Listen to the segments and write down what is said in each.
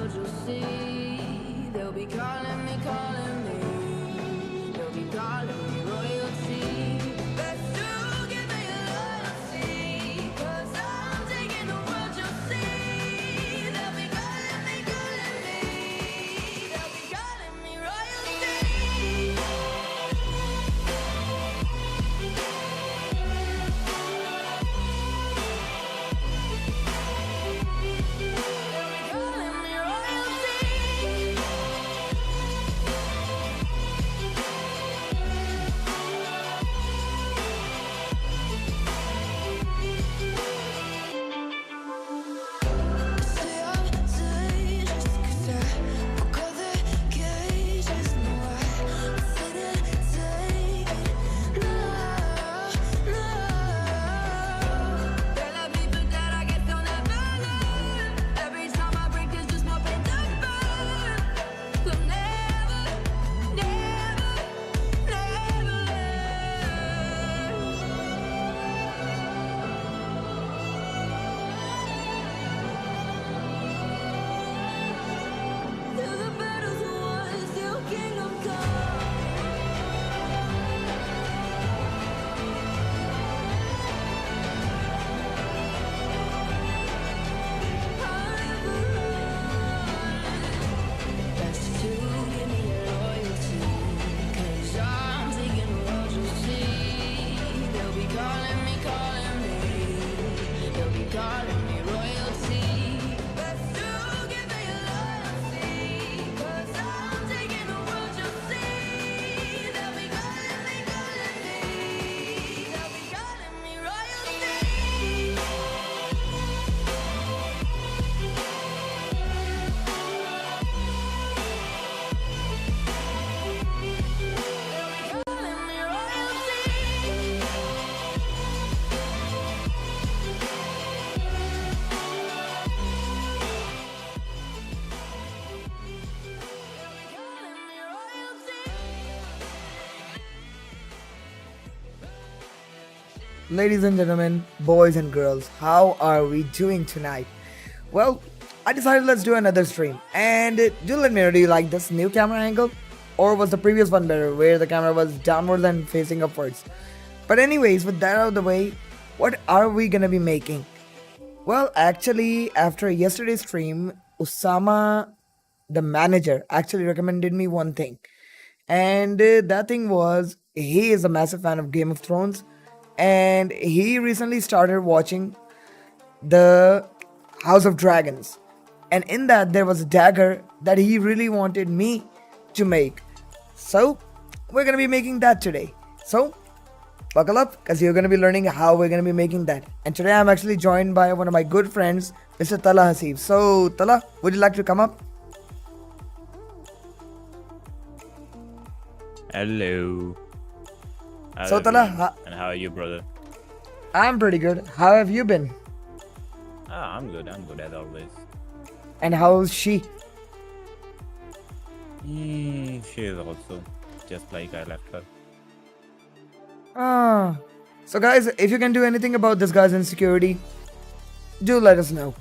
world, you'll see. They'll be calling me, calling me. They'll be calling me royalty. Best to give me loyalty, 'cause I'm taking the world, you'll see. They'll be calling me, calling me. They'll be calling me royalty. Calling me royalty. Stay up late just 'cause I broke all the cages. No, I didn't take it. No, no. There are people that I guess they'll never learn. Every time I break, there's just more pain to burn. They'll never, never, never learn. Till the battle's won, till kingdom come. Best to give me your loyalty, 'cause I'm taking the world, you'll see. They'll be calling me, calling me. They'll be calling me royalty. Best to give me your loyalty, 'cause I'm taking the world, you'll see. They'll be calling me, calling me. They'll be calling me royalty. Calling me royalty. Calling me royalty. Ladies and gentlemen, boys and girls, how are we doing tonight? Well, I decided let's do another stream. And do let me know, do you like this new camera angle? Or was the previous one better, where the camera was downwards and facing upwards? But anyways, with that out of the way, what are we gonna be making? Well, actually, after yesterday's stream, Usama, the manager, actually recommended me one thing. And that thing was he is a massive fan of Game of Thrones. And he recently started watching the House of Dragons. And in that, there was a dagger that he really wanted me to make. So, we're gonna be making that today. So, buckle up because you're gonna be learning how we're gonna be making that. And today, I'm actually joined by one of my good friends, Mr. Tala Hasib. So, Tala, would you like to come up? Hello. How's So, Tala, everyone? And how are you, brother? I'm pretty good. How have you been? I'm good as always. And how's she? She is also just like I left her. Ah. So, guys, if you can do anything about this guy's insecurity, do let us know.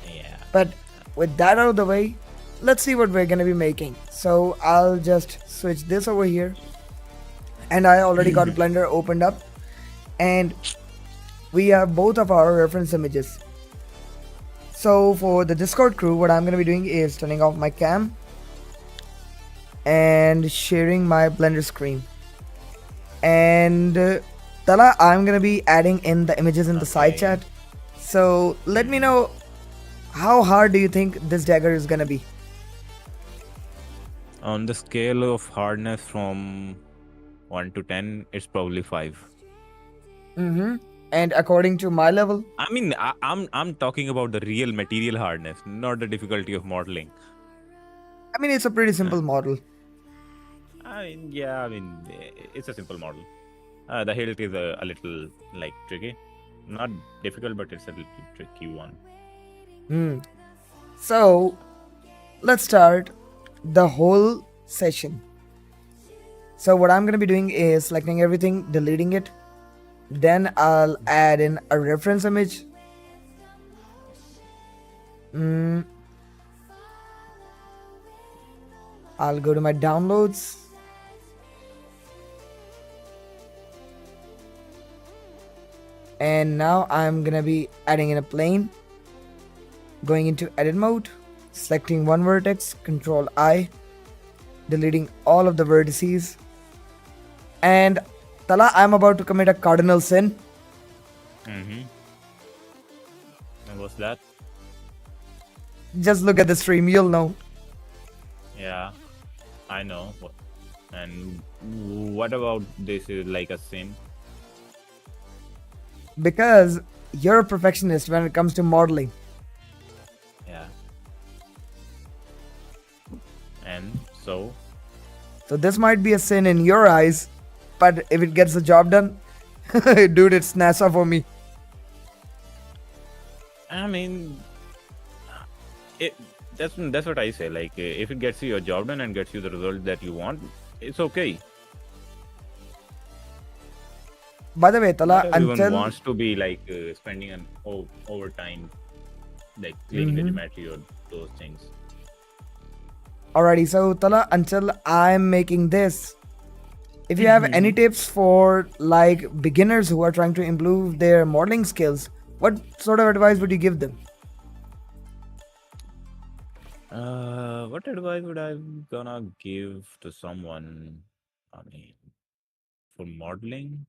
Yeah. But with that out of the way, let's see what we're gonna be making. So I'll just switch this over here. And I already got Blender opened up. And we have both of our reference images. So for the Discord crew, what I'm gonna be doing is turning off my cam and sharing my Blender screen. And Tala, I'm gonna be adding in the images in the side Okay. chat. So let me know, how hard do you think this dagger is gonna be? On the scale of hardness from 1 to 10, it's probably 5. Mm-hmm. And according to my level, I mean, I'm talking about the real material hardness, not the difficulty of modeling. I mean, it's a pretty simple model. It's a simple model. The hilt is a little like tricky, not difficult, but it's a little tricky one. So let's start the whole session. So what I'm gonna be doing is selecting everything, deleting it. Then I'll add in a reference image. I'll go to my downloads. And now I'm gonna be adding in a plane. Going into edit mode, selecting one vertex, Control I, deleting all of the vertices. And Tala, I'm about to commit a cardinal sin. Mm-hmm. And what's that? Just look at the stream, you'll know. Yeah, I know. And what about this is like a sin? Because you're a perfectionist when it comes to modeling. Yeah. And so, So this might be a sin in your eyes, but if it gets the job done, dude, it's NASA for me. I mean, it that's what I say. Like, if it gets you your job done and gets you the result that you want, it's okay. By the way, Tala, Not everyone until wants to be like spending an overtime, like cleaning the geometry or those things. alrighty, so Tala, until I'm making this, if you have any tips for like beginners who are trying to improve their modeling skills, what sort of advice would you give them? What advice would I gonna give to someone? I mean, for modeling,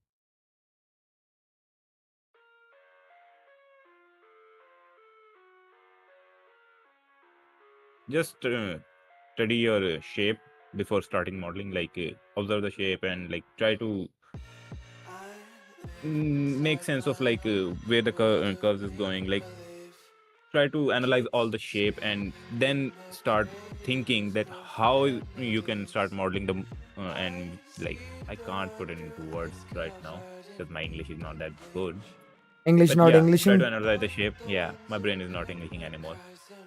just study your shape before starting modeling. Like, observe the shape and like try to make sense of like where the curves is going. Like, try to analyze all the shape and then start thinking that how you can start modeling them. And like, I can't put it into words right now because my English is not that good. English But not yeah, try Englishing? to analyze the shape. Yeah, my brain is not Englishing anymore.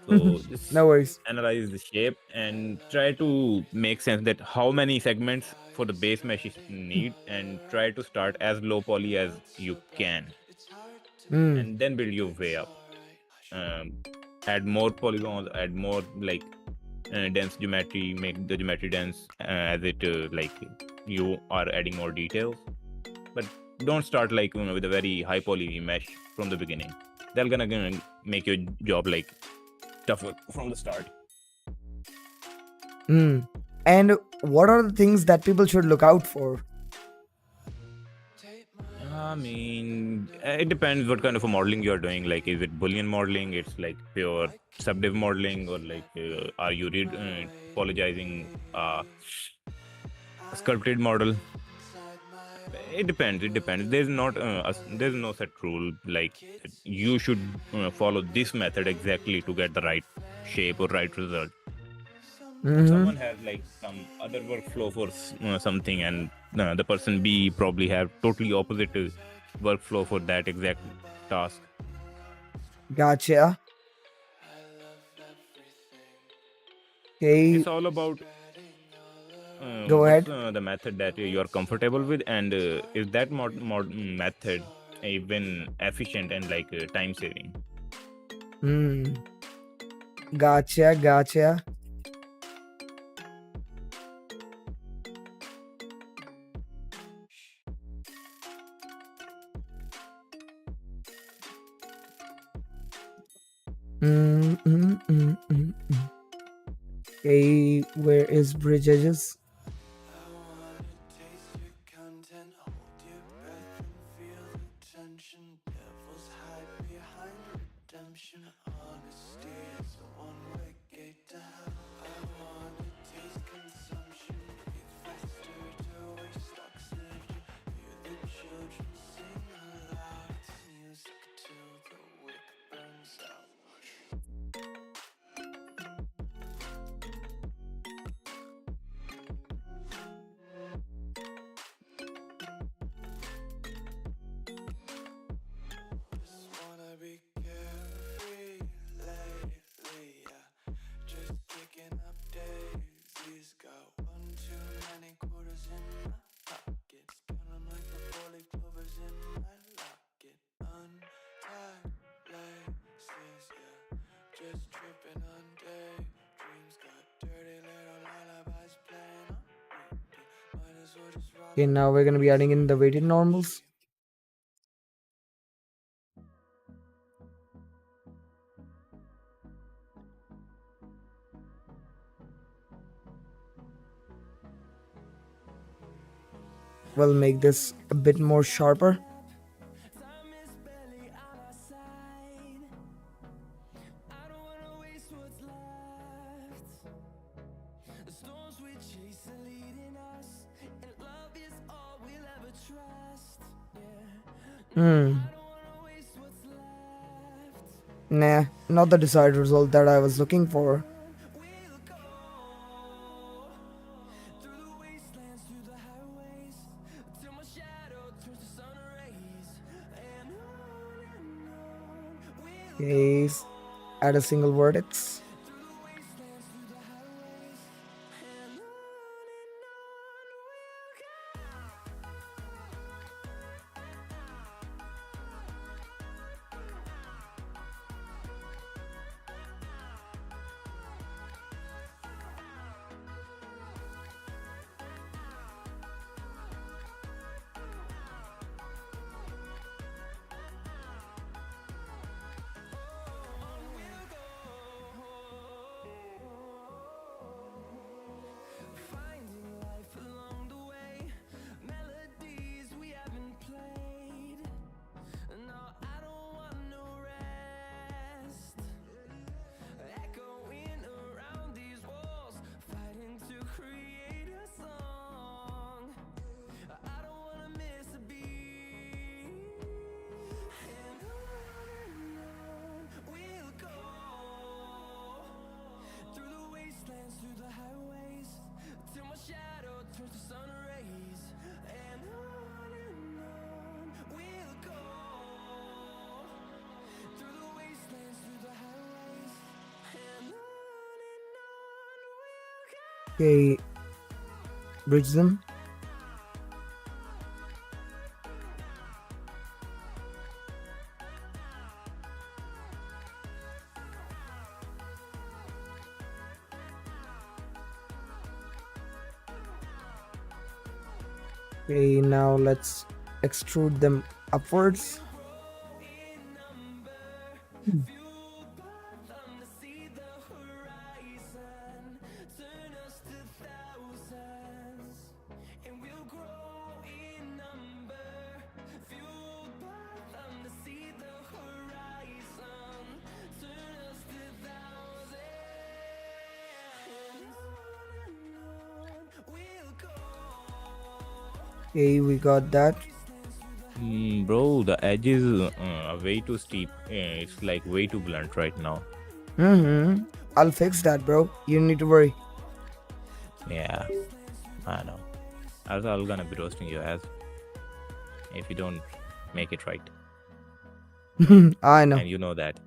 So just No worries. analyze the shape and try to make sense that how many segments for the base mesh you need, and try to start as low poly as you can, and then build your way up. Add more polygons, add more like dense geometry, make the geometry dense as it like you are adding more details. But don't start like with a very high poly mesh from the beginning. They're gonna make your job like tougher from the start. And what are the things that people should look out for? I mean, it depends what kind of a modeling you're doing. Like, is it Boolean modeling? It's like pure subdiv modeling, or like, are you topologizing a sculpted model? It depends. It depends. There's not there's no set rule like you should follow this method exactly to get the right shape or right result. Someone has like some other workflow for something, and the person B probably have totally opposite workflow for that exact task. Gotcha. Okay, It's all about go what's ahead. the method that you are comfortable with, and is that method even efficient and like time saving. Gotcha, gotcha. Okay, where is Bridge Edges? Okay, now we're gonna be adding in the weighted normals. We'll make this a bit more sharper. Time is barely on our side. I don't wanna waste what's left. The storms we chase are leading us, and love is all we'll ever trust. Yeah. Hmm. I don't wanna waste what's left. Nah, not the desired result that I was looking for. We'll go through the wastelands, through the highways, till my shadow turns to sun rays. And on we'll Okay, add a single vertex. through the wastelands, through the highways, and on we'll go. Finding life along the way, melodies we haven't played. No, I don't want no rest. Echoing around these walls, fighting to create a song. I don't wanna miss a beat. And on we'll go through the wastelands, through the highways, till my shadow turns to sun rays. And on we'll go through the wastelands, through the highways, and on we'll go. Okay, bridge them. Okay, now let's extrude them upwards. Fueled by them to see the horizon, turn us to thousands, and we'll grow in number. Fueled by them to see the horizon, turn us to thousands, and on we'll go. Okay, we got that. Bro, the edges are way too steep. It's like way too blunt right now. I'll fix that, bro. You don't need to worry. Yeah, I know. Also, I'm gonna be roasting your ass if you don't make it right, I know. and you know that.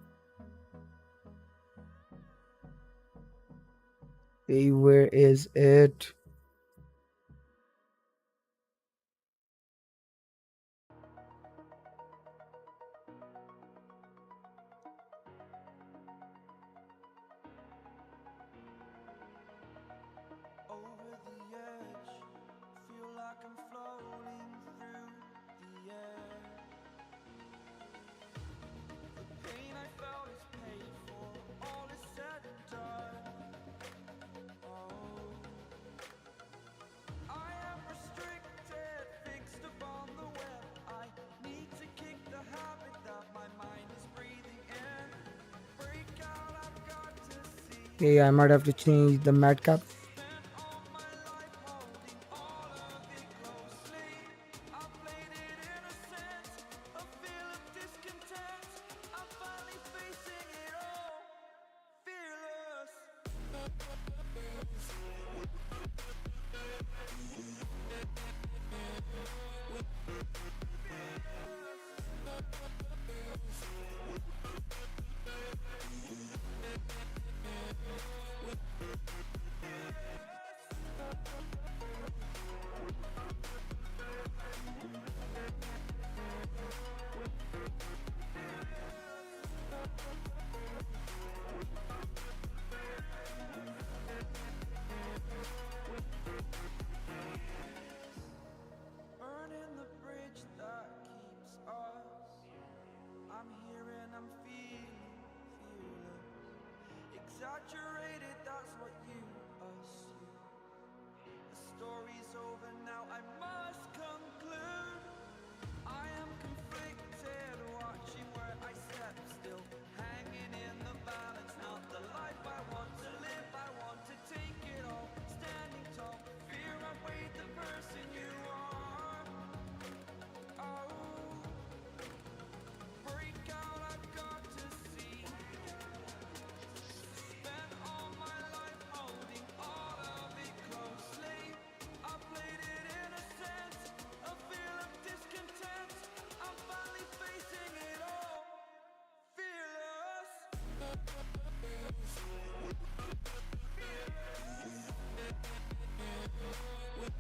Okay, where is it? Over the edge, feel like I'm floating through the air. The pain I felt is paid for, all is said and done. Oh, I am restricted, fixed upon the web. I need to kick the habit that my mind is breathing in. Break out, I've got to see. Okay, I might have to change the mat cap. All my life holding all of it closely. I played it innocent, a feel of discontent. I'm finally facing it all, fearless.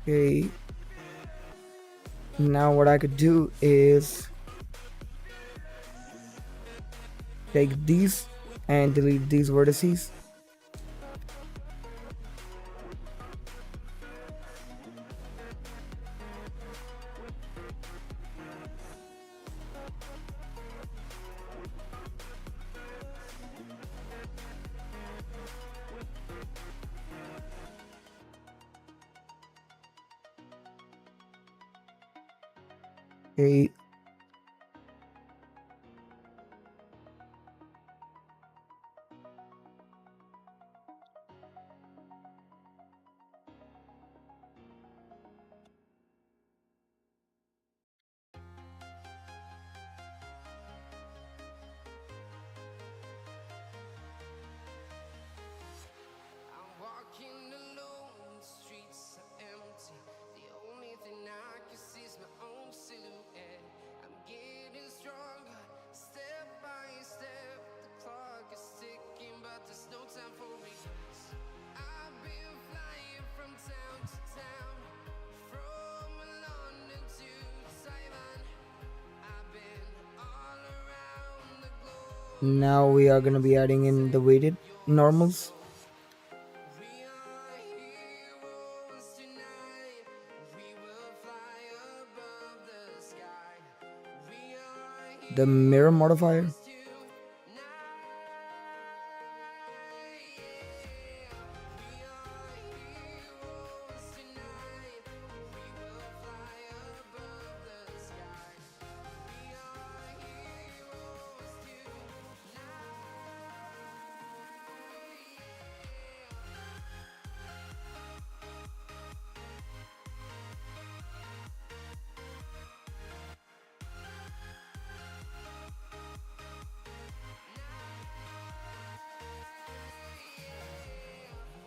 Okay. Now what I could do is take these and delete these vertices. Okay. I'm walking alone, the streets are empty. The only thing I can see is my own silhouette. I'm getting stronger, step by step. The clock is ticking, but there's no time for regrets. I've been flying from town to town, from London to Taiwan. I've been all around the globe. Now we are gonna be adding in the weighted normals. We are heroes tonight. We will fly above the sky. We are The mirror modifier. heroes tonight. We are heroes tonight. We will fly above the sky. We are heroes tonight.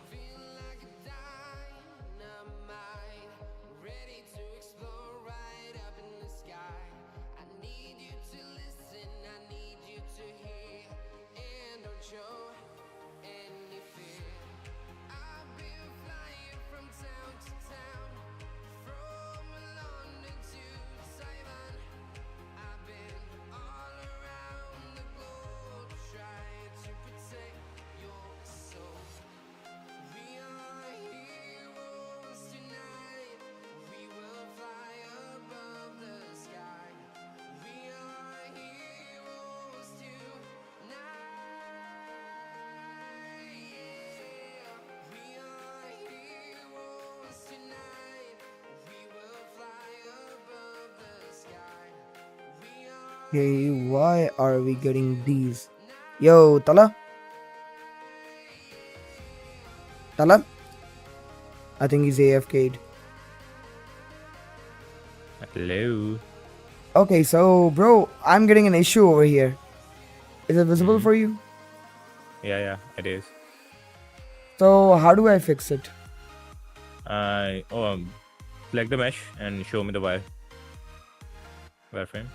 Feel like a dynamite, ready to explode right up in the sky. I need you to listen, I need you to hear, and don't show any fear. I've been flying from town to town, from London to Taiwan. I've been all around the globe, trying to protect your soul. We are heroes tonight. We will fly above the sky. We are heroes tonight. Yeah. We are heroes tonight. We will fly above the sky. We are Okay, why are we getting these? Yo, Tala? Tala? I think he's AFK'd. Hello. Okay, so bro, I'm getting an issue over here. Is it visible for you? Yeah, it is. So how do I fix it? Select the mesh and show me the wireframe.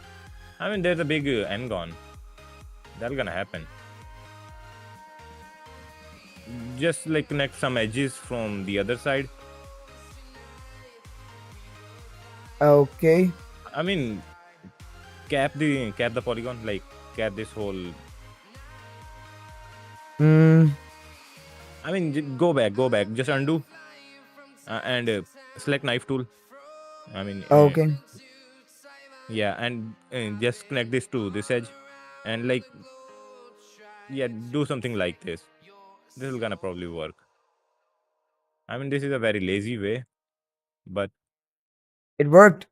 I mean, there's a big N-gon. That's gonna happen. Just like connect some edges from the other side. Okay. I mean, cap the polygon, like cap this whole. Hmm. I mean, go back, just undo, and select knife tool. I mean, Okay. yeah, and just connect this to this edge, and like, yeah, do something like this. This is gonna probably work. I mean, this is a very lazy way, but It worked.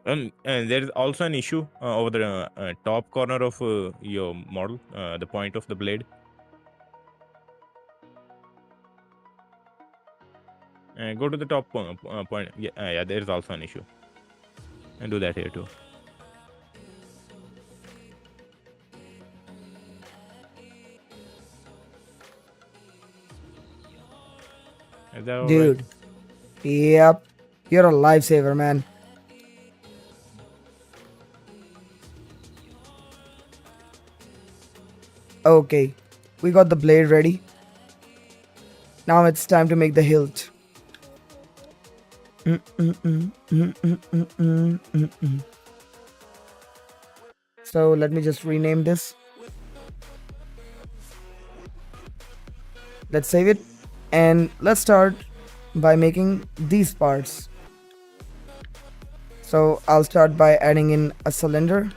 and there is also an issue over the top corner of your model, the point of the blade. Go to the top point. Yeah, there is also an issue, and do that here too. Is that all right? Dude. Yep. You're a lifesaver, man. Okay. We got the blade ready. Now it's time to make the hilt. So let me just rename this. Let's save it, and let's start by making these parts. So I'll start by adding in a cylinder.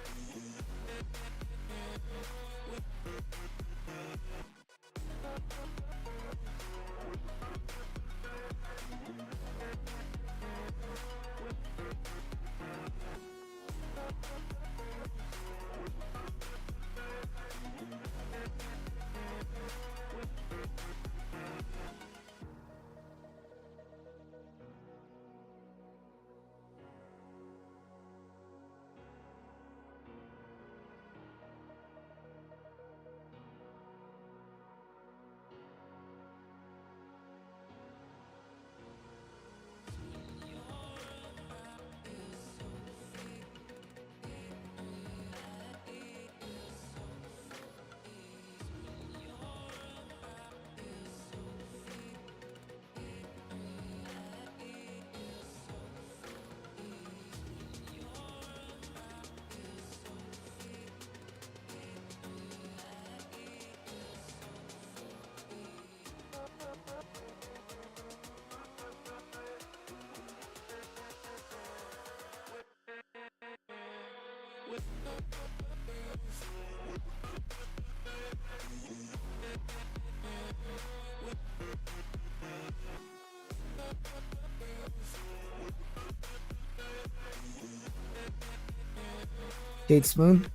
Shade smooth.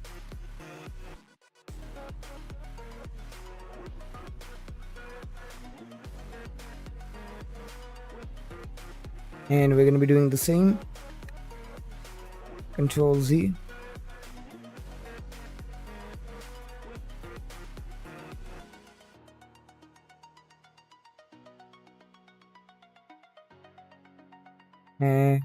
And we're going to be doing the same. Control Z. And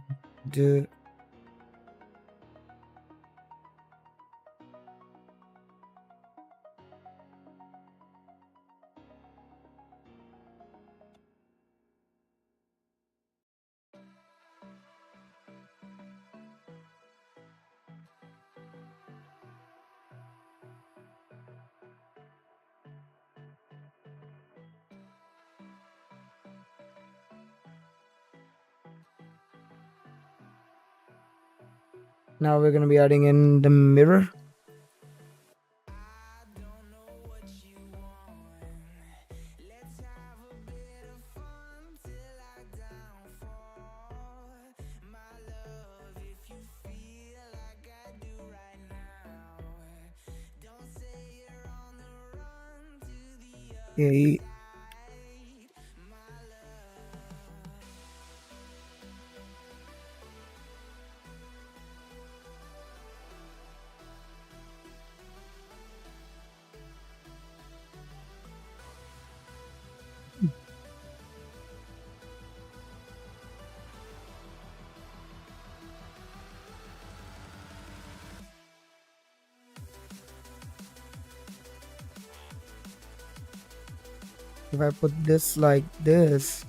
now we're going to be adding in the mirror. Okay. If I put this like this,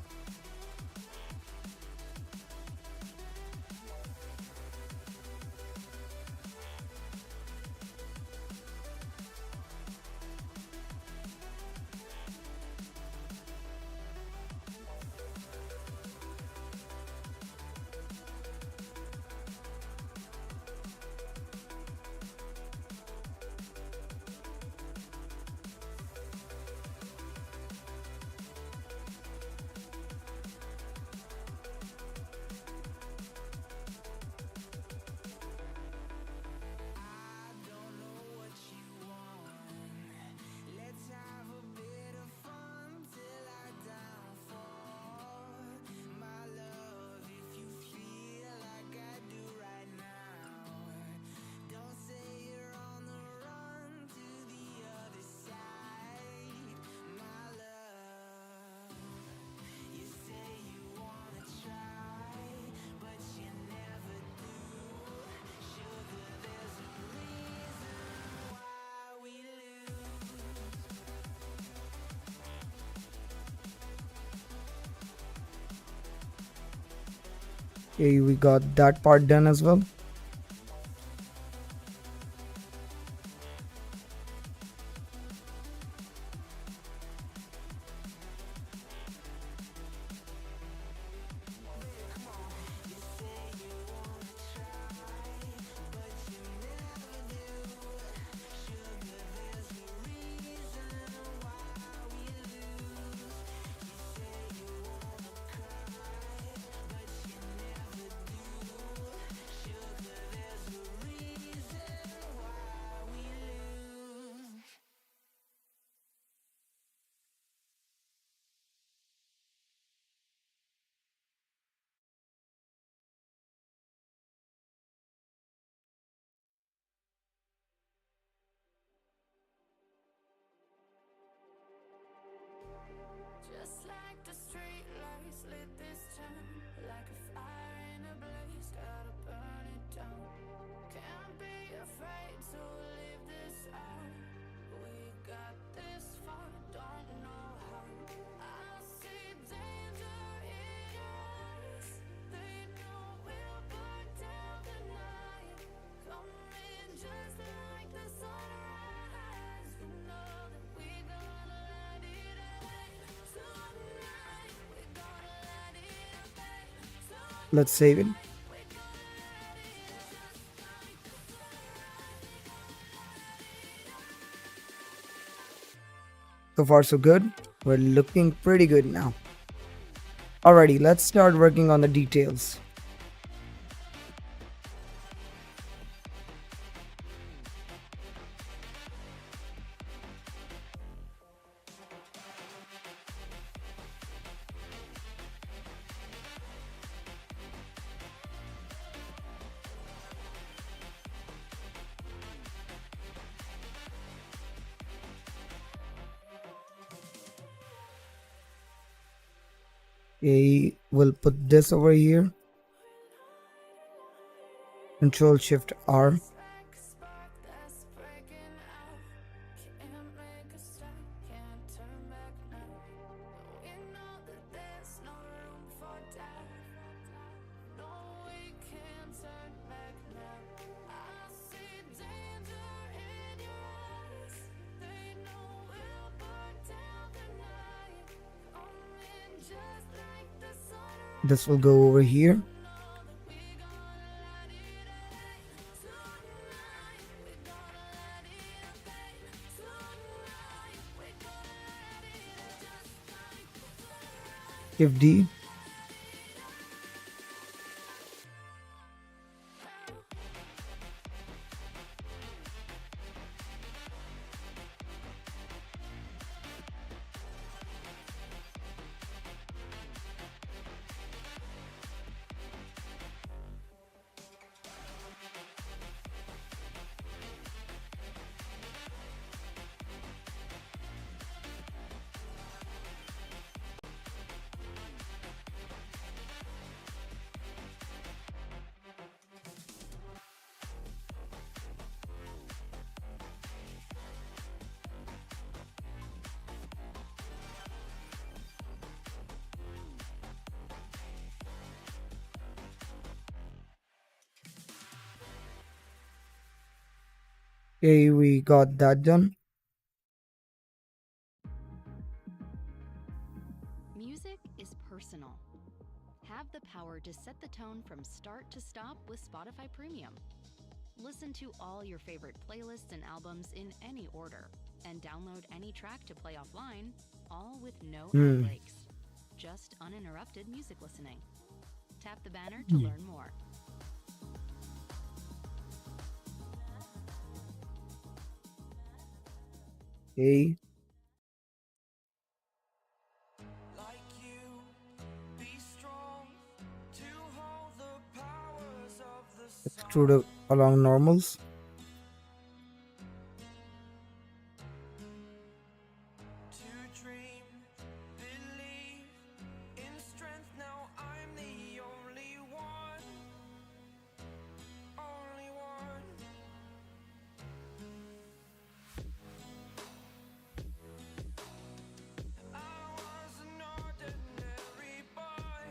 Okay, we got that part done as well. Just like the street lights lit this town, like a fire in a blaze, gotta burn it down. Can't be afraid to leave this out. We got this far, don't know how. I see danger in your eyes. They know we'll burn down the night. Coming just like the sunrise. You know that we gonna light it up. Tonight we gonna light it up. Let's save it. So far so good. We're looking pretty good now. Alrighty, let's start working on the details. Okay, we'll put this over here. Control Shift R. Like a spark that's breaking out. Can't make a stop, can't turn back now. We know that there's no room for doubt. No, we can't turn back now. I see danger in your eyes. They know we'll burn down the night. Coming just like the sunrise. This will go over here. Shift D. Okay, we got that done. Music is personal. Have the power to set the tone from start to stop with Spotify Premium. Listen to all your favorite playlists and albums in any order, and download any track to play offline, all with no ad breaks. Just uninterrupted music listening. Tap the banner to learn more. Okay. Like you, be strong to hold the powers of the Extrude along normals. to dream, believe in strength. Now I'm the only one, only one. I was an ordinary boy,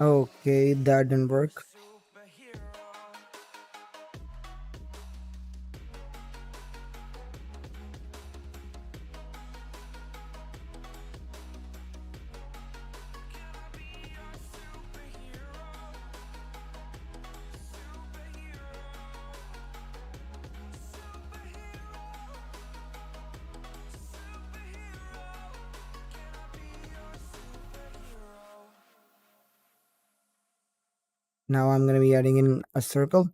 Okay, that didn't work. Now I'm gonna be adding in a circle.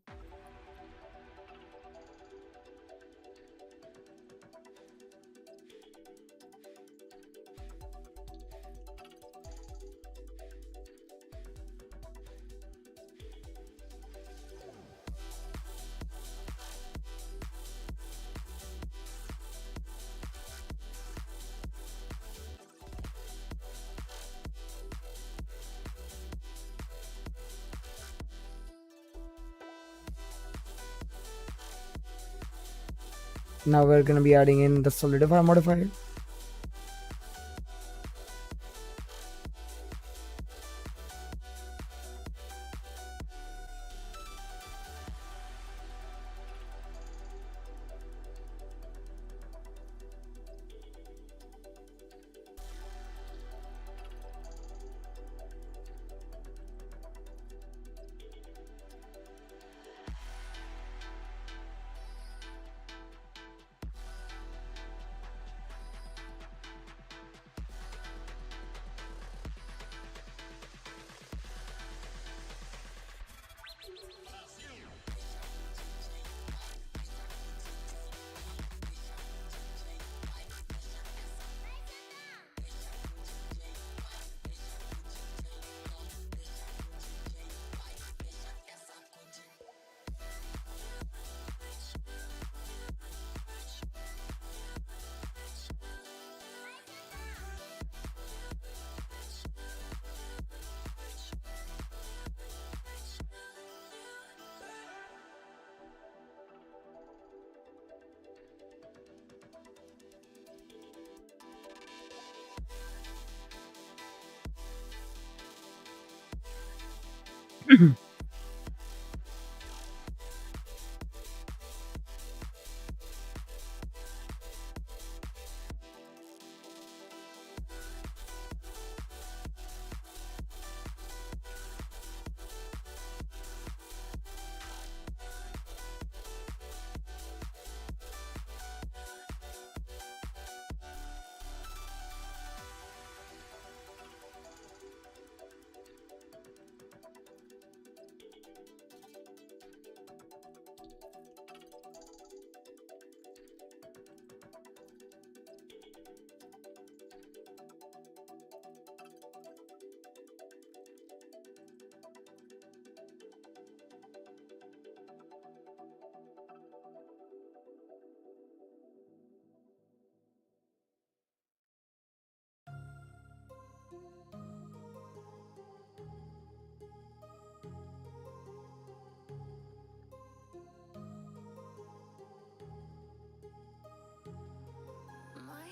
Now we're gonna be adding in the solidify modifier.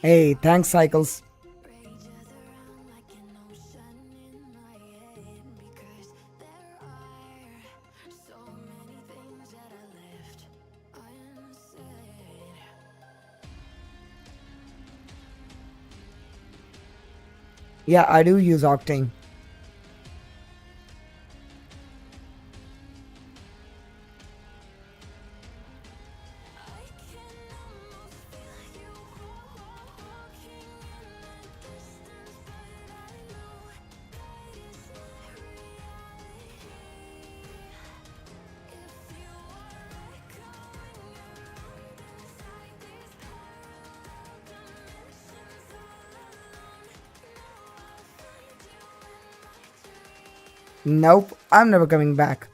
Hey, thanks, Cycles. Rages around like an ocean in my head because there are so many things that I left unsaid. Yeah, I do use Octane. I can almost feel you walking in the distance, but I know that is not reality. If you are echoing around inside these parallel dimensions all alone, know I'll find you in my dreams. Nope, I'm never coming back.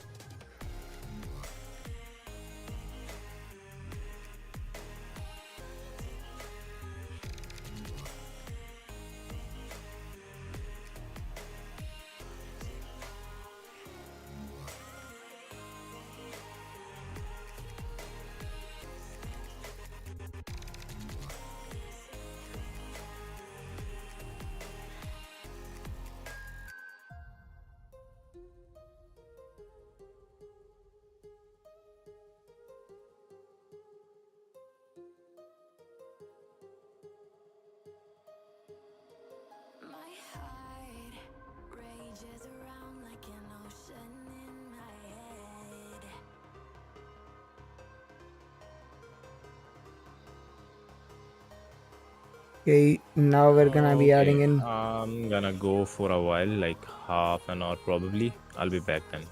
Okay, now we're gonna be adding Okay, in. I'm gonna go for a while, like half an hour probably. I'll be back then.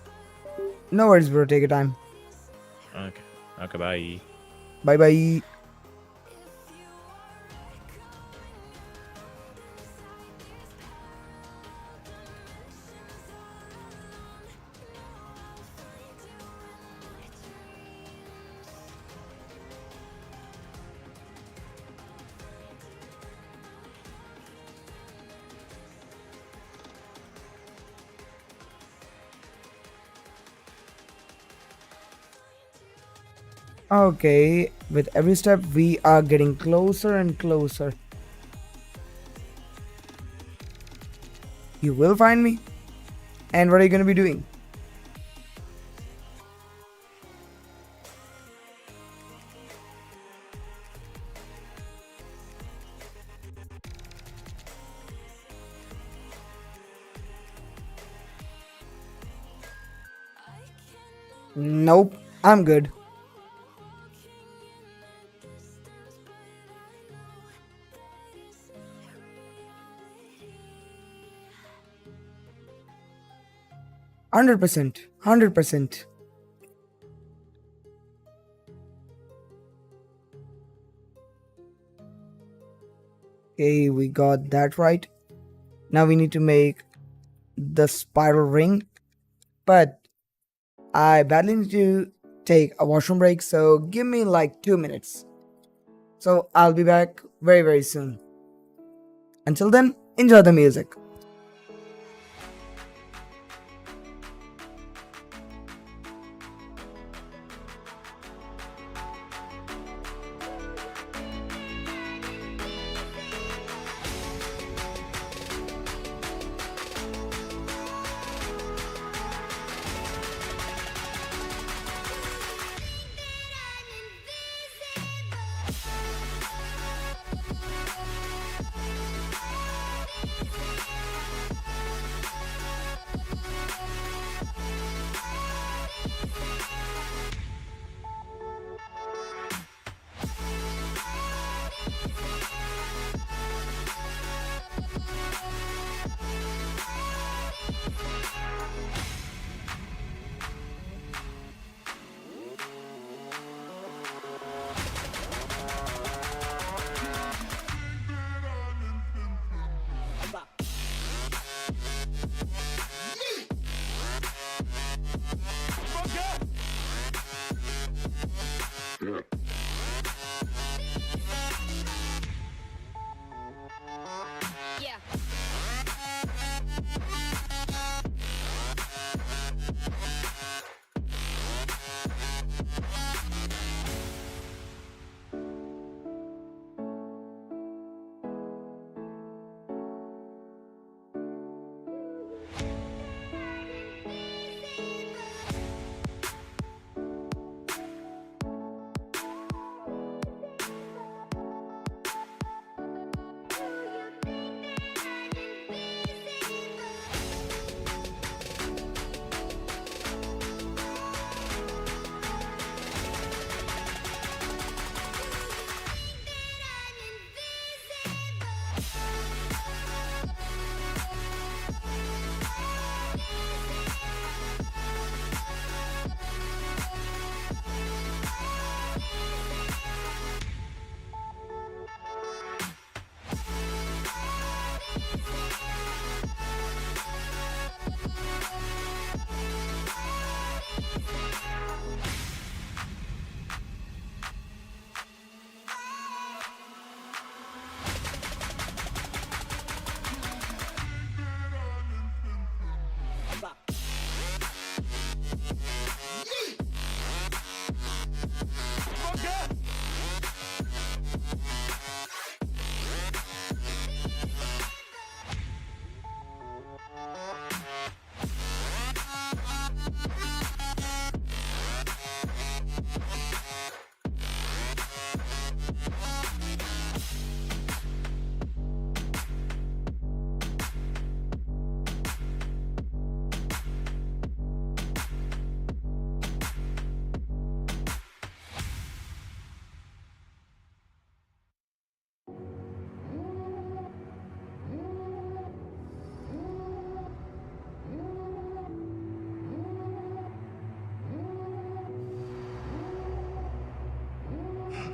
No worries, bro. Take your time. Okay. Okay, bye. Bye bye. Okay, with every step, we are getting closer and closer. You will find me. And what are you gonna be doing? Nope, I'm good. %, 100%. Okay, we got that right. Now we need to make the spiral ring, but I badly need to take a washroom break, so give me like 2 minutes. So I'll be back very, very soon. Until then, enjoy the music.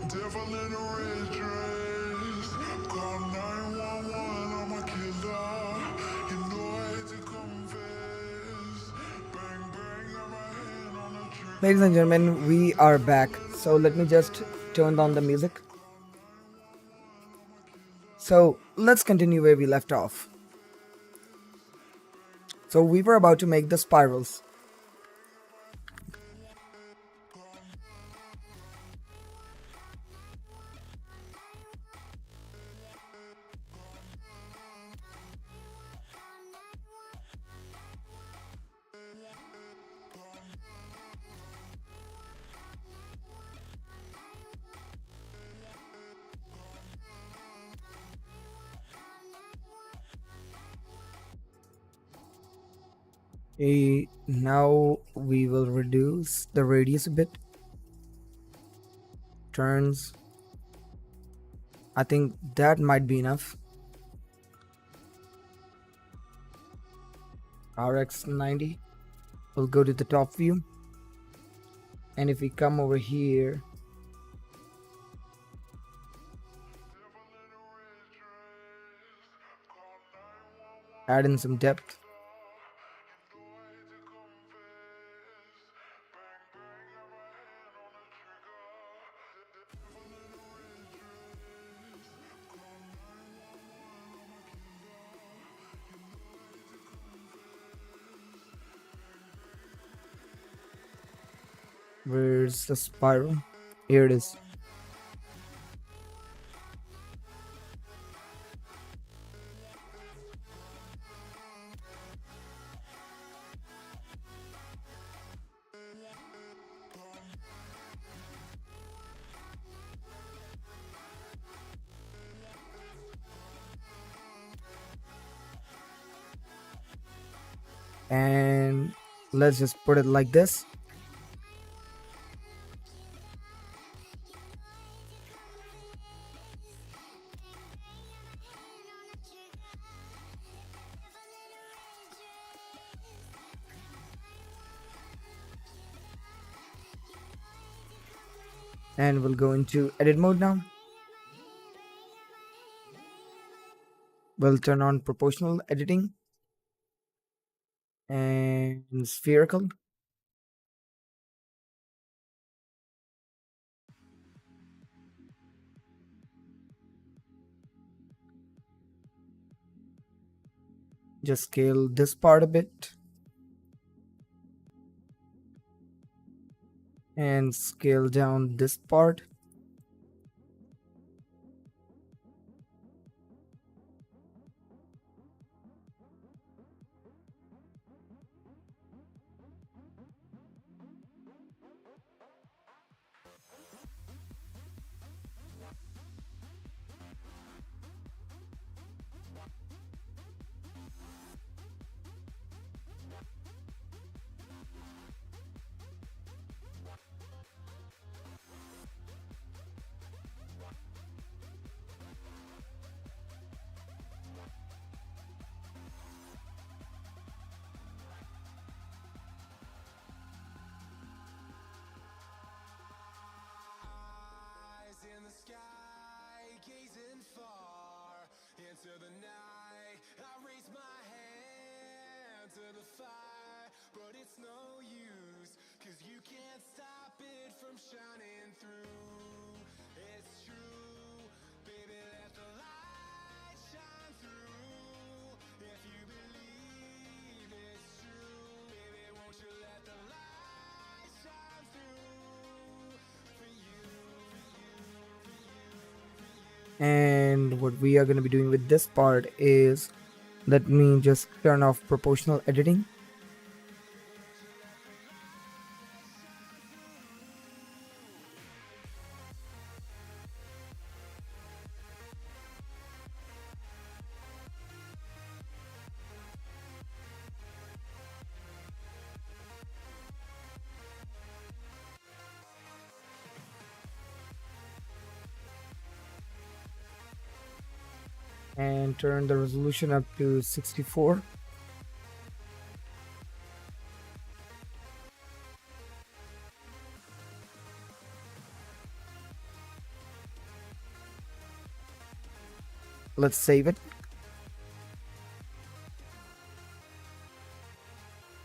Devil in a red dress. Call 911, I'm a killer. You know I hate to confess. Bang, bang, got my hand on the trigger. Ladies and gentlemen, we are back. So let me just turn down the music. So let's continue where we left off. So we were about to make the spirals. Now we will reduce the radius a bit. Turns. I think that might be enough. RX 90. We'll go to the top view. And if we come over here, add in some depth. Where's the spiral? Here it is. And let's just put it like this. And we'll go into edit mode now. We'll turn on proportional editing and spherical. Just scale this part a bit. And scale down this part. Eyes in the sky, gazing far into the night. I raise my hand to the fire, but it's no use, 'cause you can't stop it from shining through. It's true, baby, let the light shine through. If you believe it's true, baby, won't you let the light shine through for you. And what we are going to be doing with this part is, let me just turn off proportional editing. And turn the resolution up to 64. Let's save it.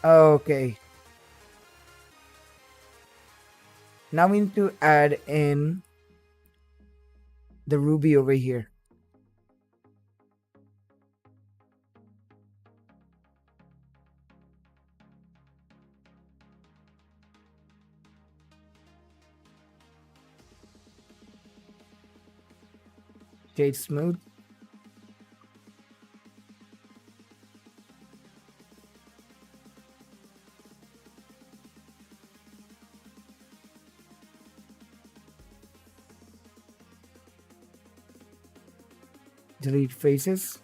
Okay. Now we need to add in the ruby over here. Shade smooth. Delete faces.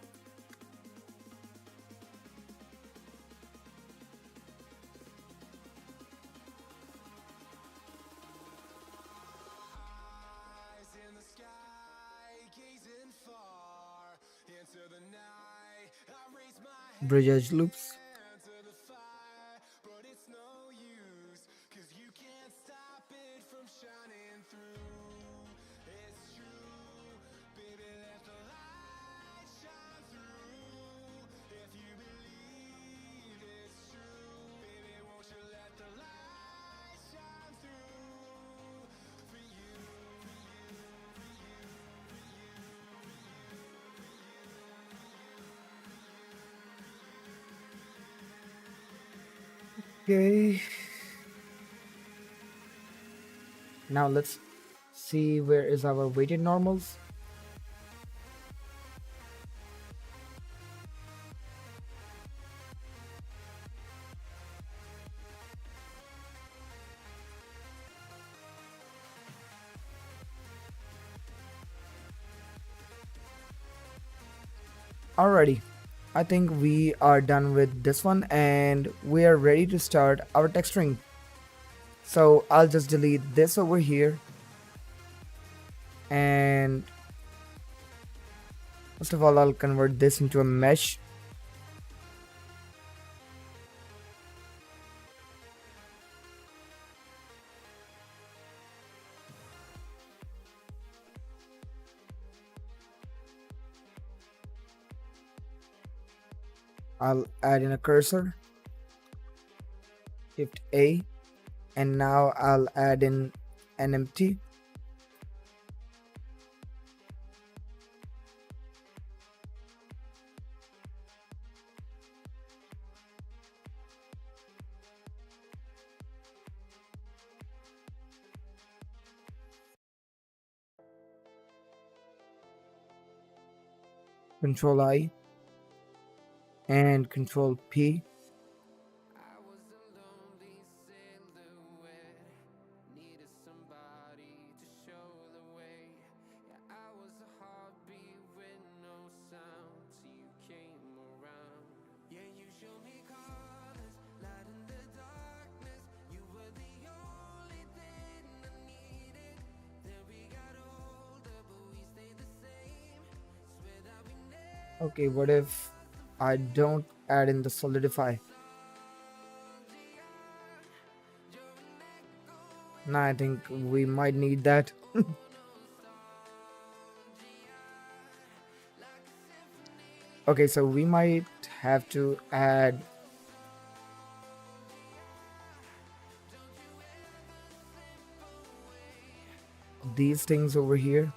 Eyes in the sky, gazing far into the night. I raise my Bridge edge loops. hand to the fire, but it's no use, 'cause you can't stop it from shining through. It's true, baby, let the light shine through. If you believe it's true, baby, won't you let the light shine through for you, for you, for you, for you, for you, for you. Okay. Now let's see where is our weighted normals. Alrighty, I think we are done with this one and we are ready to start our texturing. So I'll just delete this over here, and first of all I'll convert this into a mesh. I'll add in a cursor, Shift A, and now I'll add in an empty. Control I and Control P. I was a lonely silhouette, needed somebody to show the way. Yeah, I was a heartbeat with no sound till you came around. Yeah, you showed me colors, light in the darkness. You were the only thing I needed. Then we got older, but we stayed the same. Swear that we never. Okay, what if I don't add in the solidify? Now I think we might need that. Okay, so we might have to add these things over here.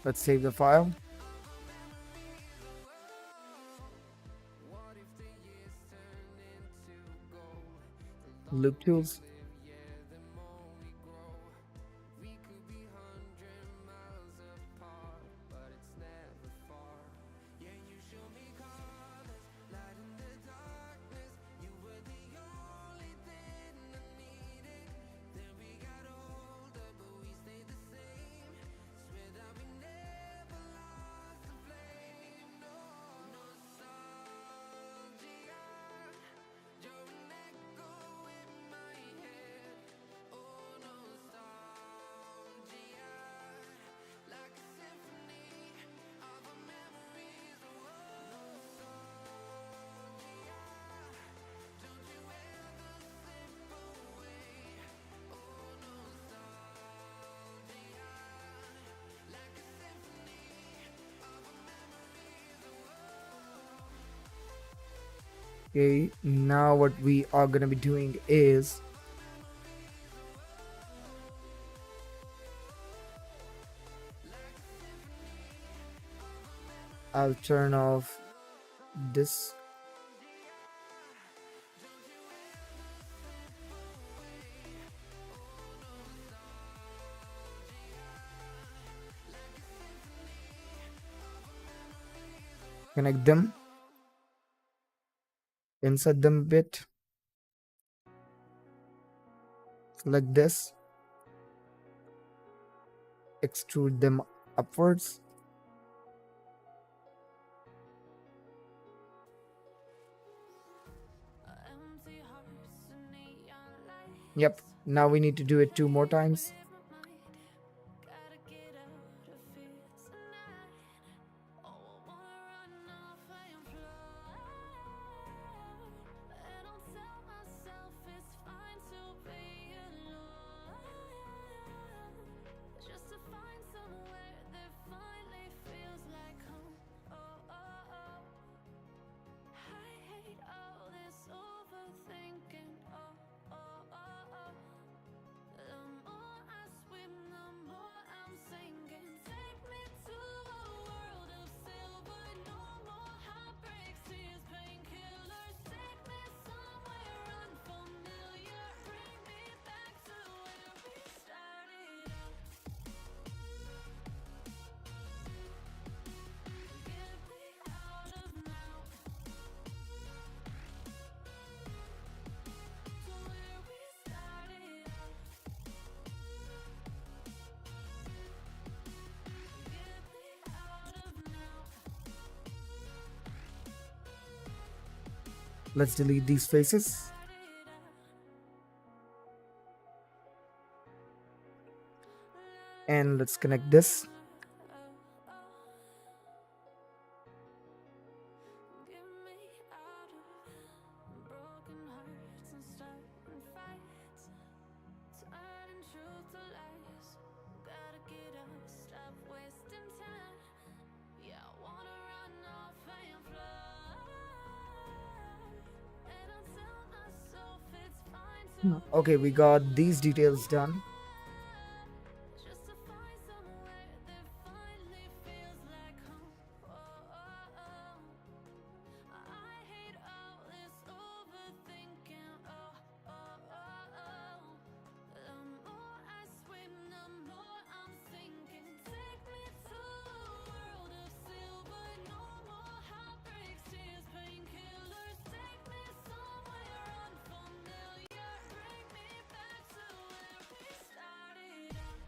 Let's save the file. Loop tools. Okay, now what we are gonna be doing is I'll turn off this. Connect them, insert them a bit, select this, extrude them upwards. Yep, now we need to do it 2 more times. Just to find somewhere that finally feels like home. Oh, oh, oh. I hate all this overthinking. Oh, oh, oh, oh. The more I swim, the more I'm sinking. Take me to a world of silver. No more heartbreaks, tears, painkillers. Take me somewhere unfamiliar. Bring me back to where we started out. Get me out of now to where we started out. Get me out of now. Let's delete these faces. And let's connect this. Get me out of broken hearts and starting fights, turning truth to lies. Gotta get up, stop wasting time. Yeah, I wanna run off and fly. And I tell myself it's fine to Okay, we got these details done. just to find somewhere that finally feels like home. Oh, oh, oh. I hate all this overthinking. Oh, oh, oh, oh. The more I swim, the more I'm sinking. Take me to a world of silver. No more heartbreaks, tears, painkillers. Take me somewhere unfamiliar. Bring me back to where we started out.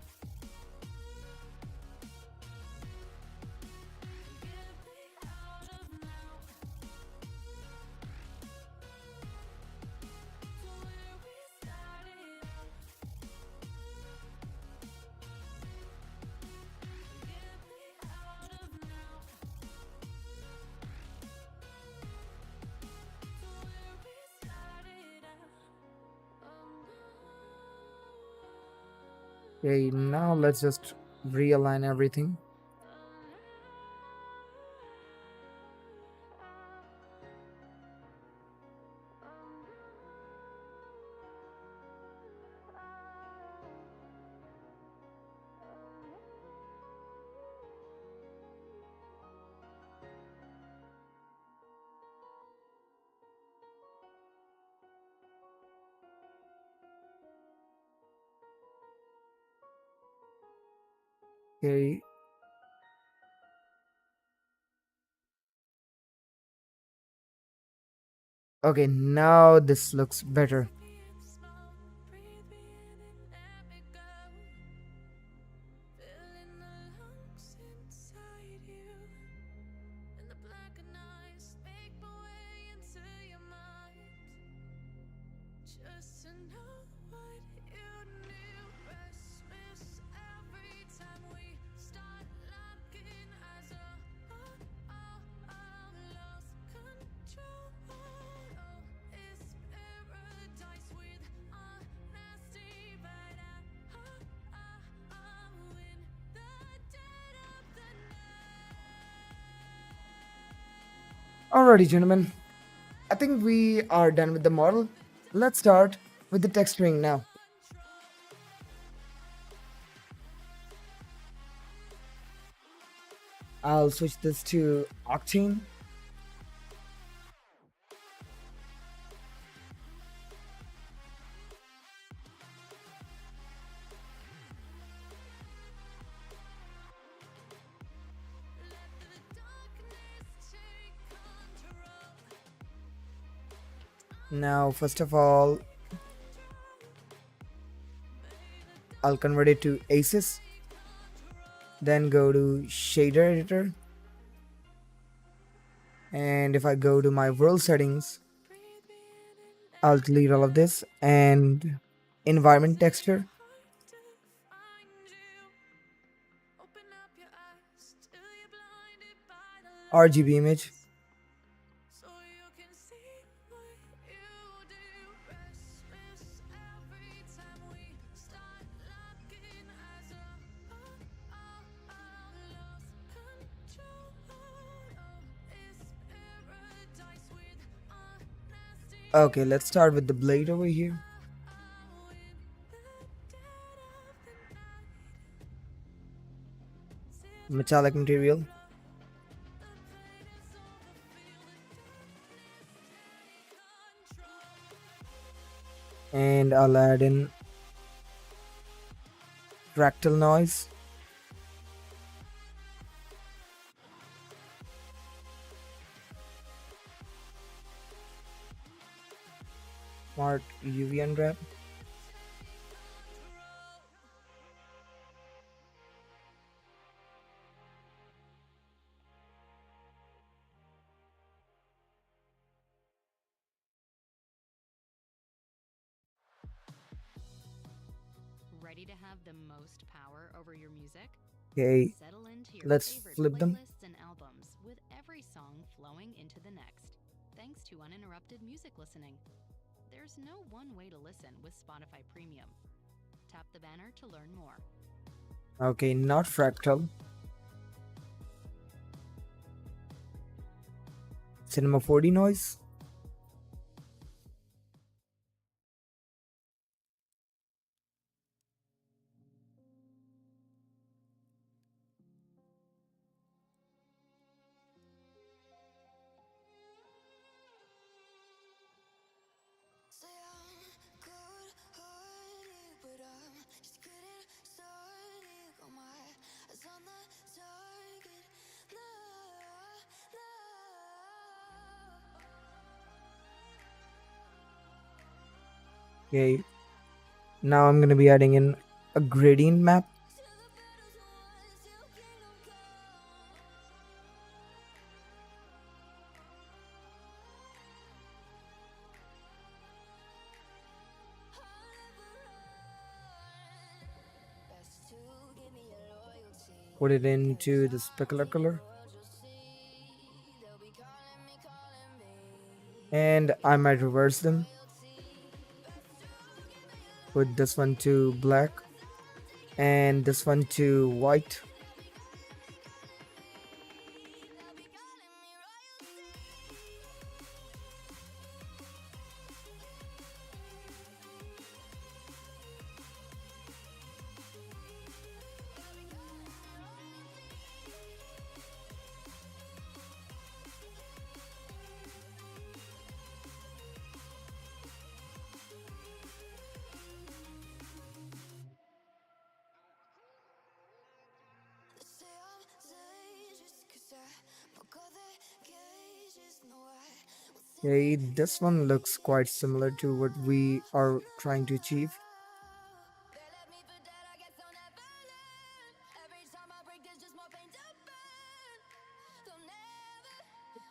Get me out of now to where we started out. Get me out of now to where we started out. Okay, now let's just realign everything. Okay. Okay, now this looks better. Being small, breathe me in and let me go. Filling the lungs inside you, and the blackened eyes make my way into your mind. Just to know what you knew. Restless every time we start locking eyes. Lost control. Oh, it's paradise with honesty, but in the dead of the night. Alrighty, gentlemen. I think we are done with the model. Let's start with the texturing now. I'll switch this to Octane. Now, first of all, I'll convert it to ACES. Then go to shader editor. And if I go to my world settings, I'll delete all of this and environment texture, RGB image. Okay, let's start with the blade over here. Metallic material. And I'll add in fractal noise. Smart UV unwrap. Ready to have the most power over your music? Okay, Settle into your let's favorite flip them. playlists and albums with every song flowing into the next, thanks to uninterrupted music listening. There's no one way to listen with Spotify Premium. Tap the banner to learn more. Okay, not fractal. Cinema 4D noise. Say I'm good-hearted, but I'm just getting started. Got my eyes on the target. Okay, now I'm gonna be adding in a gradient map. To the battles once you kingdom come. Best to give me your loyalty. Put it into the specular color. World you'll see. They'll be calling me. And I might reverse them. Put this one to black and this one to white. They'll be calling me royalty. They say I'm dangerous 'cause I broke all the cages. No, I will Okay, this one looks quite similar to what we are trying to achieve. They left me for dead, I guess I'll never learn. Every time I break, there's just more pain to burn. They'll never,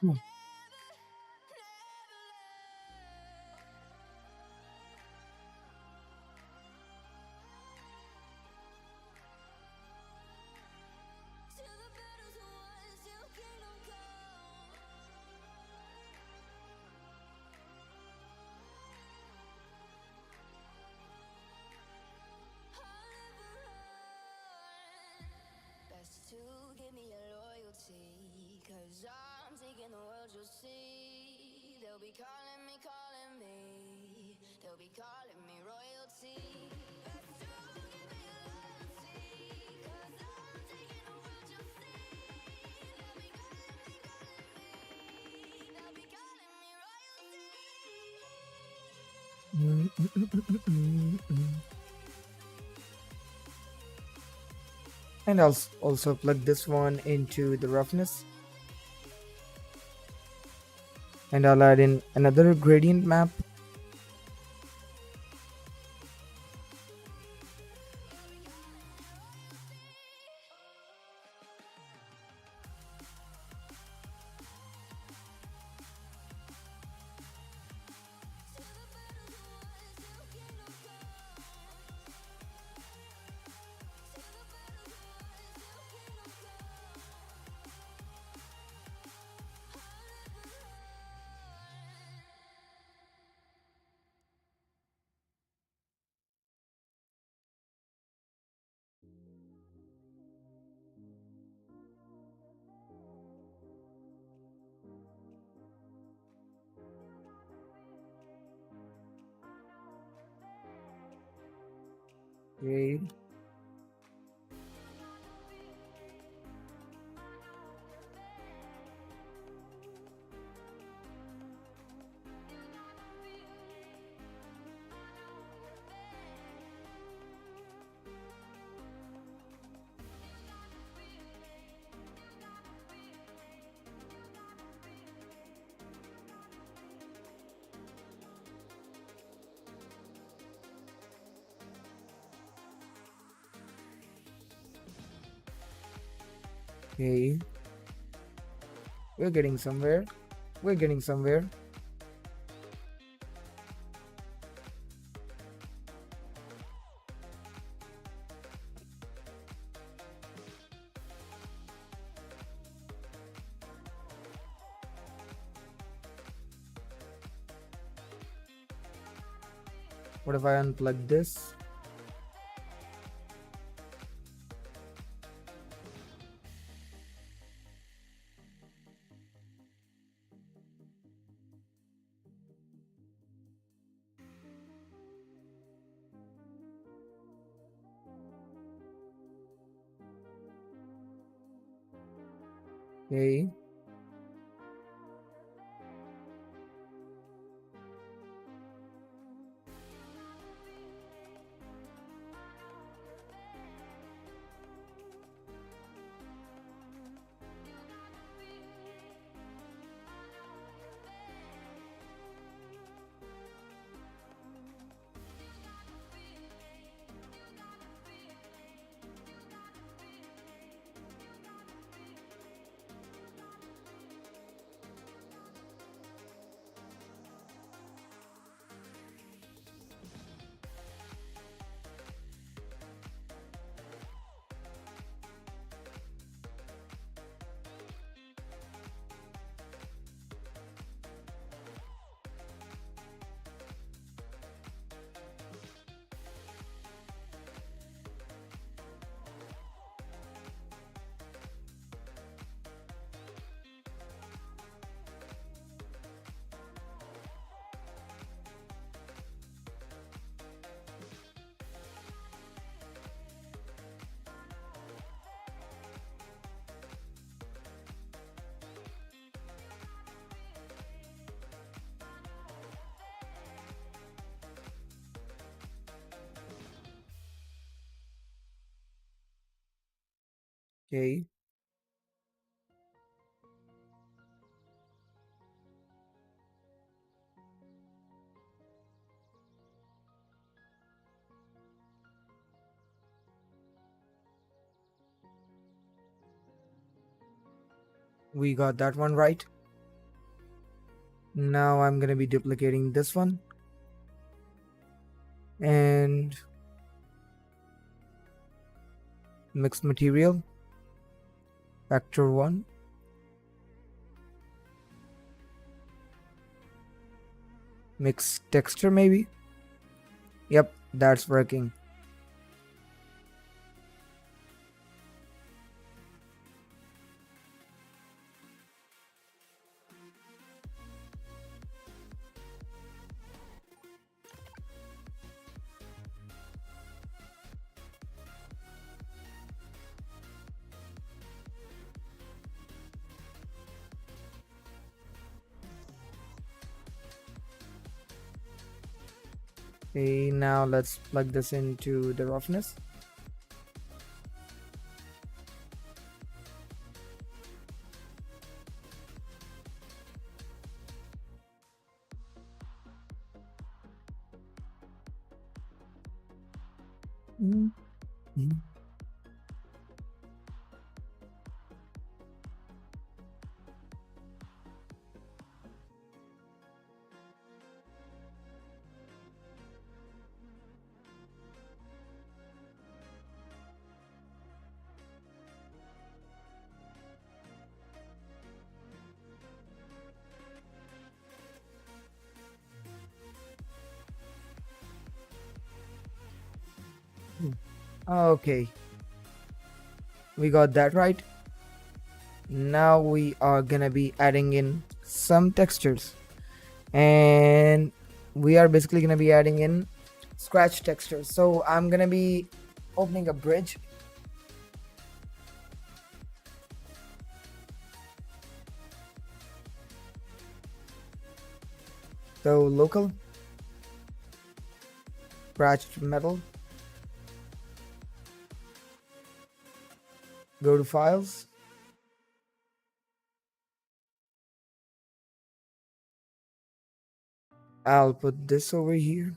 never, never learn. To the battles once you kingdom come. Best to give me your loyalty. 'Cause I'm taking the world, you'll see. They'll be calling me, calling me. They'll be calling me royalty. Let's do give me loyalty. 'Cause I'm taking the world, you'll see. They'll be calling me, calling me. They'll be calling me royalty. And I'll also plug this one into the roughness. And I'll add in another gradient map. Okay. Okay. We're getting somewhere. We're getting somewhere. What if I unplug this? Okay. Okay. We got that one right. Now I'm gonna be duplicating this one. And mixed material. Factor 1. Mix texture maybe. Yep, that's working. Okay, now let's plug this into the roughness. Mhm. Mhm. Okay, we got that right. Now we are gonna be adding in some textures, and we are basically gonna be adding in scratch textures. So I'm gonna be opening a bridge. So local, scratched metal, go to files, I'll put this over here,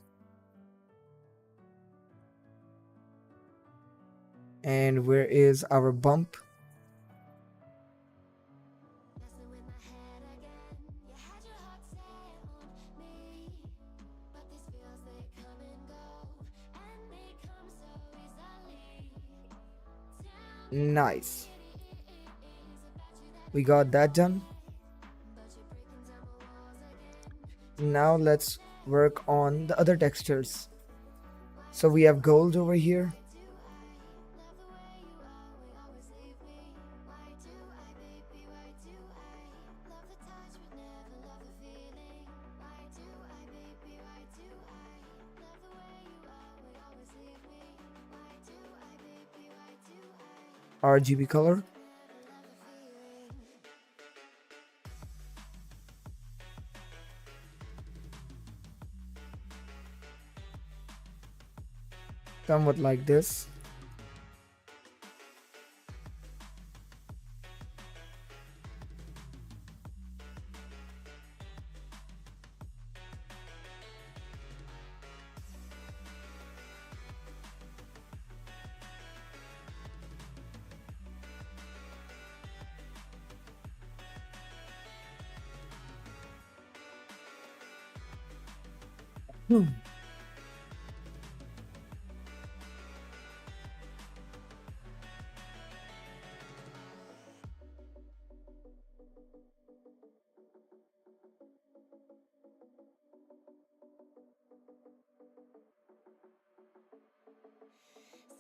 and where is our bump? Messing with my head again. You had your heart set on me, but these feels they come and go, and they come so easily. Tell me Nice, what it is about you that we got that done. but you're breaking down my walls again. Now let's work on the other textures. So we have gold over here, Love the way you always, always leave me. Why do I, baby? Why do I love the touch but never love the feeling? Why do I, baby? Why do I love the way you always, always leave me? Why do I, baby? Why do I RGB color. never love the feeling? Somewhat like this.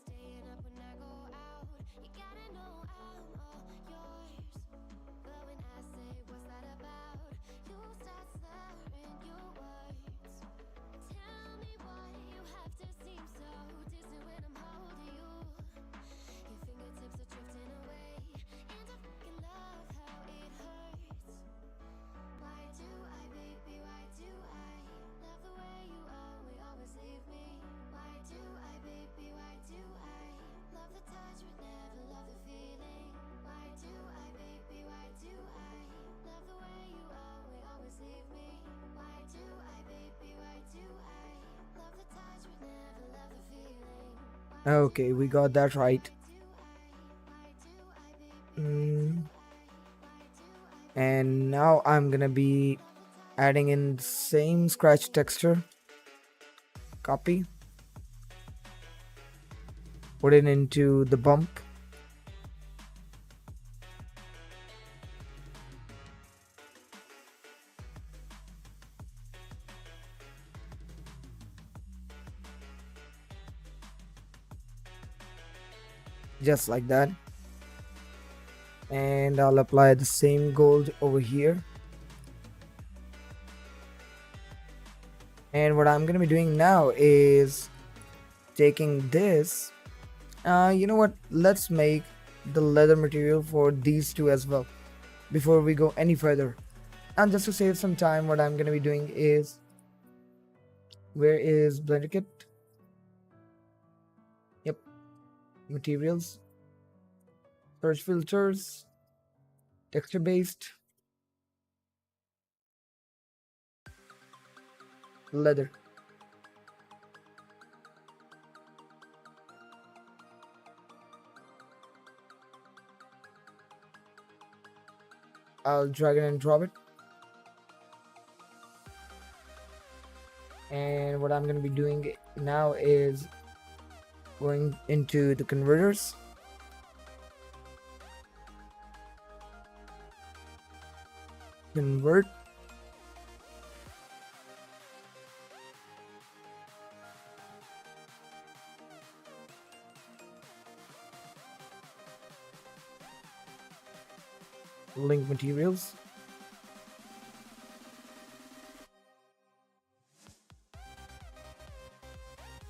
Staying up when I go out, you gotta know I'm all yours. But when I say what's that about, you start slurring your words. Tell me why you have to seem so distant when I'm holding you. Your fingertips are drifting away, and I fucking love how it hurts. Why do I, baby? Why do I love the way you always, always leave me? Why do I, baby? Why do I love the touch but never love the feeling? Why do I, baby? Why do I love the way you always, always leave me? Why do I, baby? Why do I love the touch but never love the feeling? Okay, we got that right. Mm, and now I'm gonna be adding in the same scratch texture. Copy. Put it into the bump. Just like that. And I'll apply the same gold over here. And what I'm gonna be doing now is taking this. You know what? Let's make the leather material for these two as well before we go any further. And just to save some time, what I'm gonna be doing is Where is blender kit? Yep. Materials, search filters, texture based, leather. I'll drag it and drop it. And what I'm going to be doing now is going into the converters. Convert. Link materials.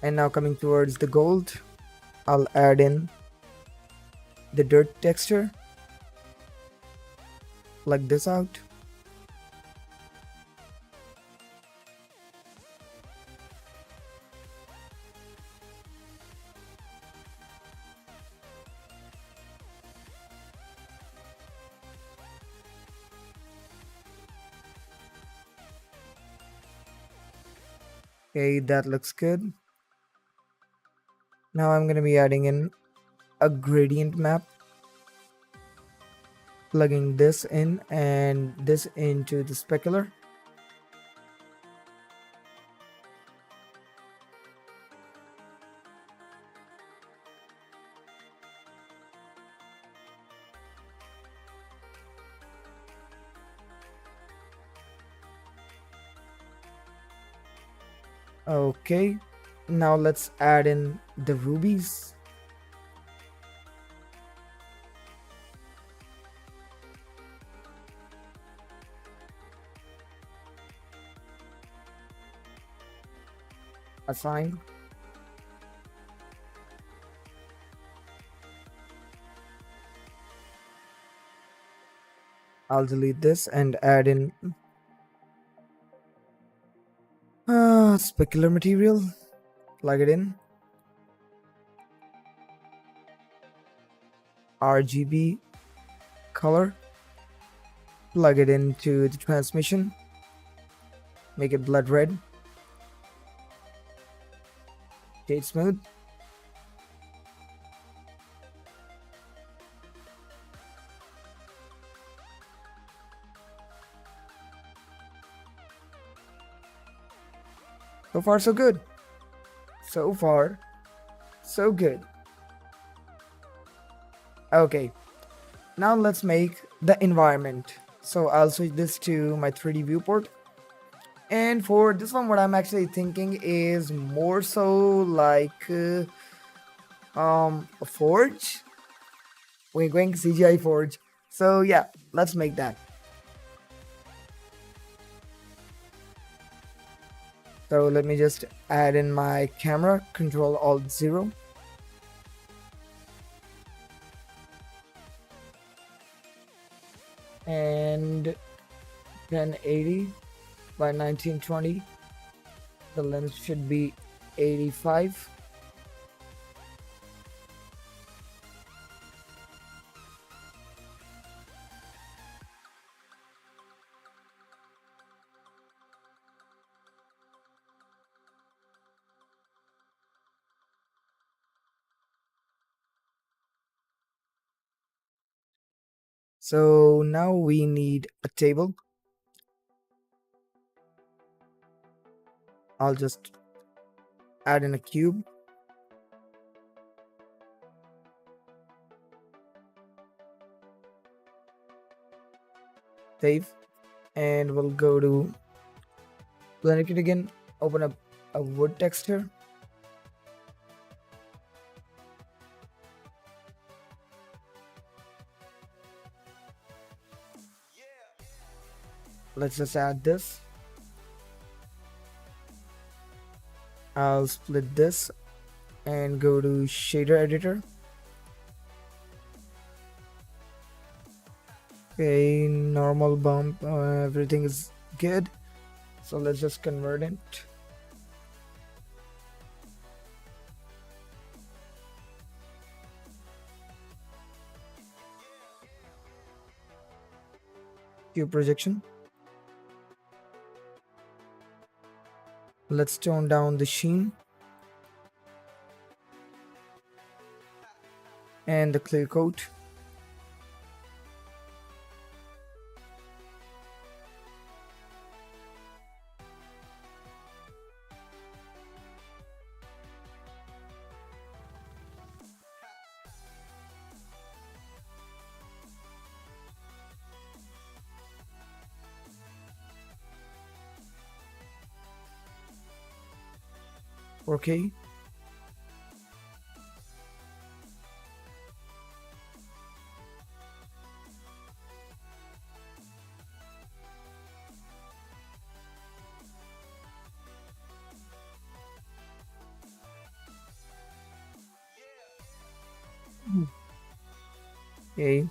And now coming towards the gold, I'll add in the dirt texture. Plug this out. Okay, that looks good. Now I'm going to be adding in a gradient map, plugging this in and this into the specular. Okay, now let's add in the rubies. Assign. I'll delete this and add in specular material. Plug it in. RGB color. Plug it into the transmission. Make it blood red. Shade smooth. So far, so good. So far, so good. Okay, now let's make the environment. So I'll switch this to my 3D viewport. And for this one, what I'm actually thinking is more so like a forge. We're going CGI forge. So yeah, let's make that. So let me just add in my camera, Control Alt 0. And 1080 by 1920. The lens should be 85. So now we need a table. I'll just add in a cube. Save. And we'll go to blend it again. Open up a wood texture. Let's just add this. I'll split this and go to shader editor. Okay, normal bump, everything is good. So let's just convert it. Cube projection. Let's tone down the sheen and the clear coat. Okay. Okay.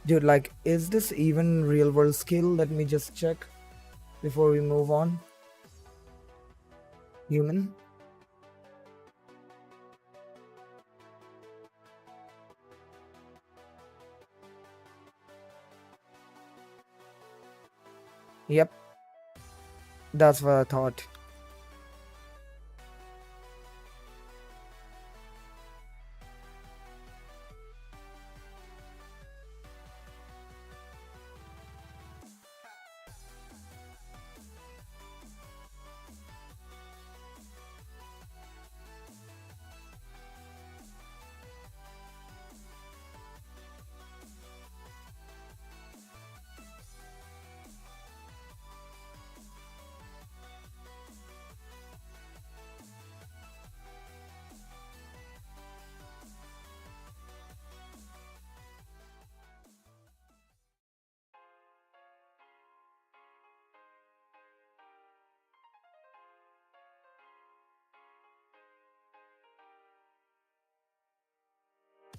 Dude, like, is this even real world skill? Let me just check before we move on. Human. Yep, that's what I thought.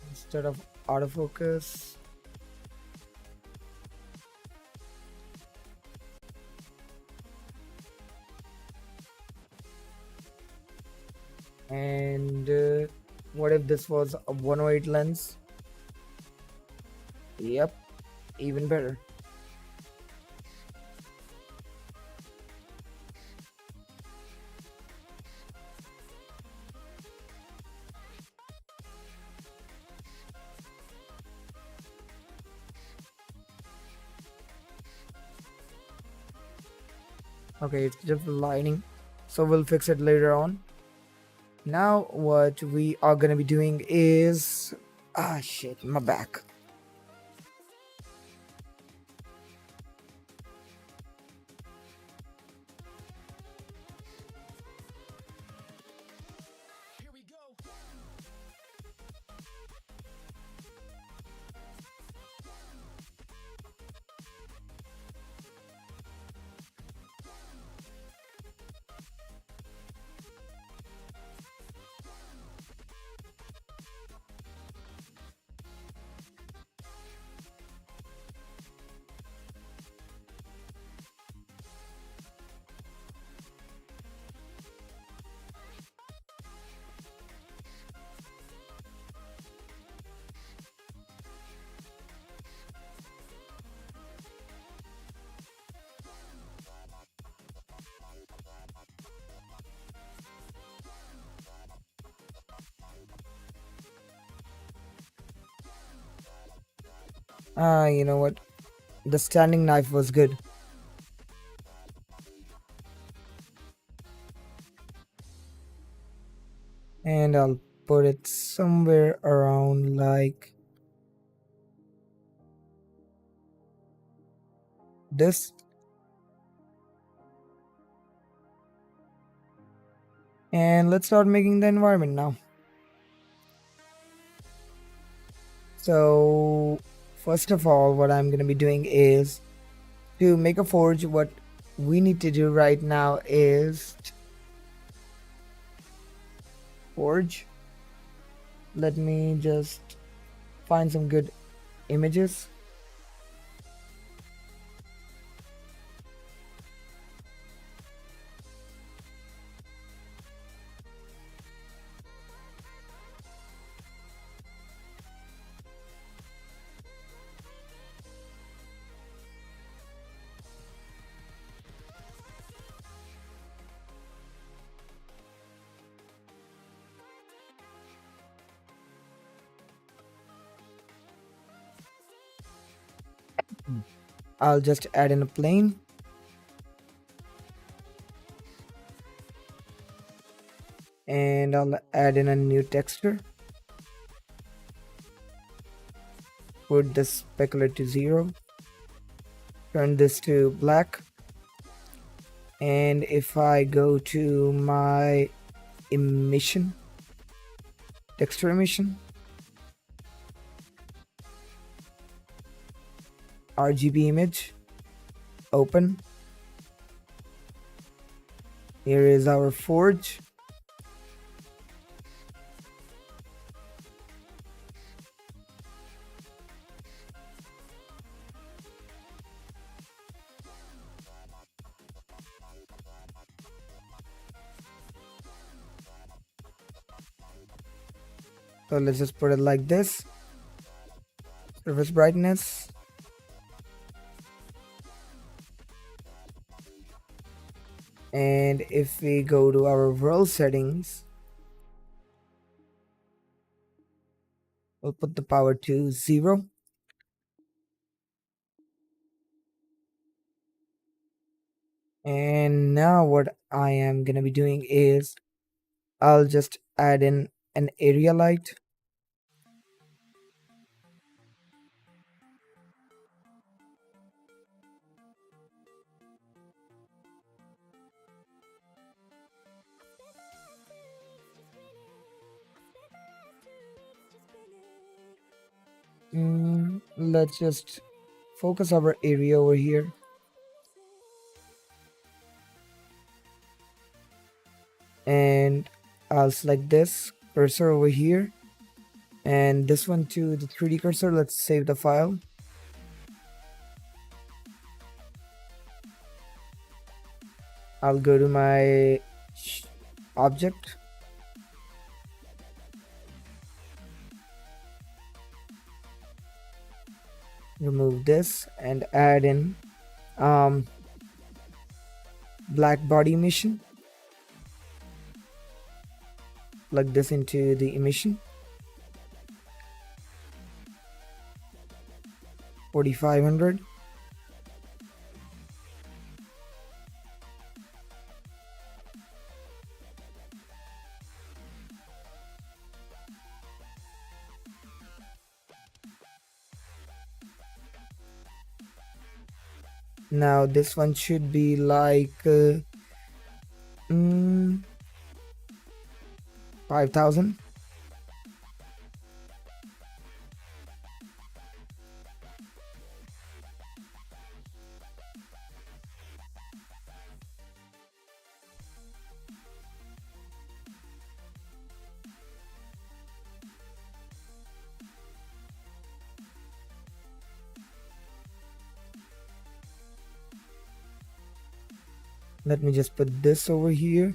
Instead of autofocus. And what if this was a 108 lens? Yep, even better. Okay, it's just the lighting, so we'll fix it later on. Now what we are gonna be doing is shit, my back. Here we go. You know what? The standing knife was good. And I'll put it somewhere around like this. And let's start making the environment now. So, first of all, what I'm going to be doing is To make a forge, what we need to do right now is forge. Let me just find some good images. I'll just add in a plane. And I'll add in a new texture. Put the specular to 0. Turn this to black. And if I go to my emission, texture emission, RGB image, open. Here is our forge. So let's just put it like this. Surface brightness. And if we go to our world settings, we'll put the power to 0. And now what I am gonna be doing is I'll just add in an area light. Let's just focus our area over here. And I'll select this cursor over here and this one to the 3D cursor. Let's save the file. I'll go to my object, remove this and add in black body emission. Plug this into the emission. 4500. Now this one should be like 5000. Let me just put this over here.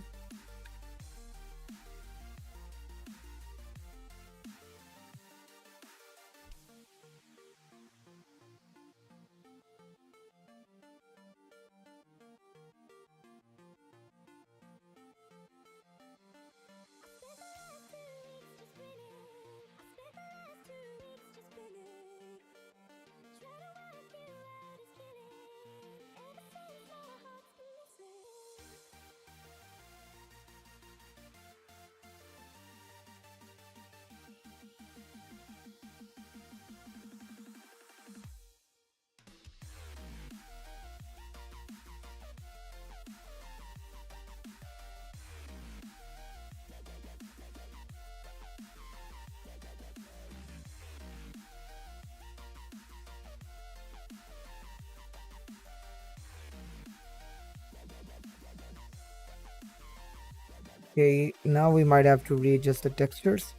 Okay, now we might have to readjust the textures.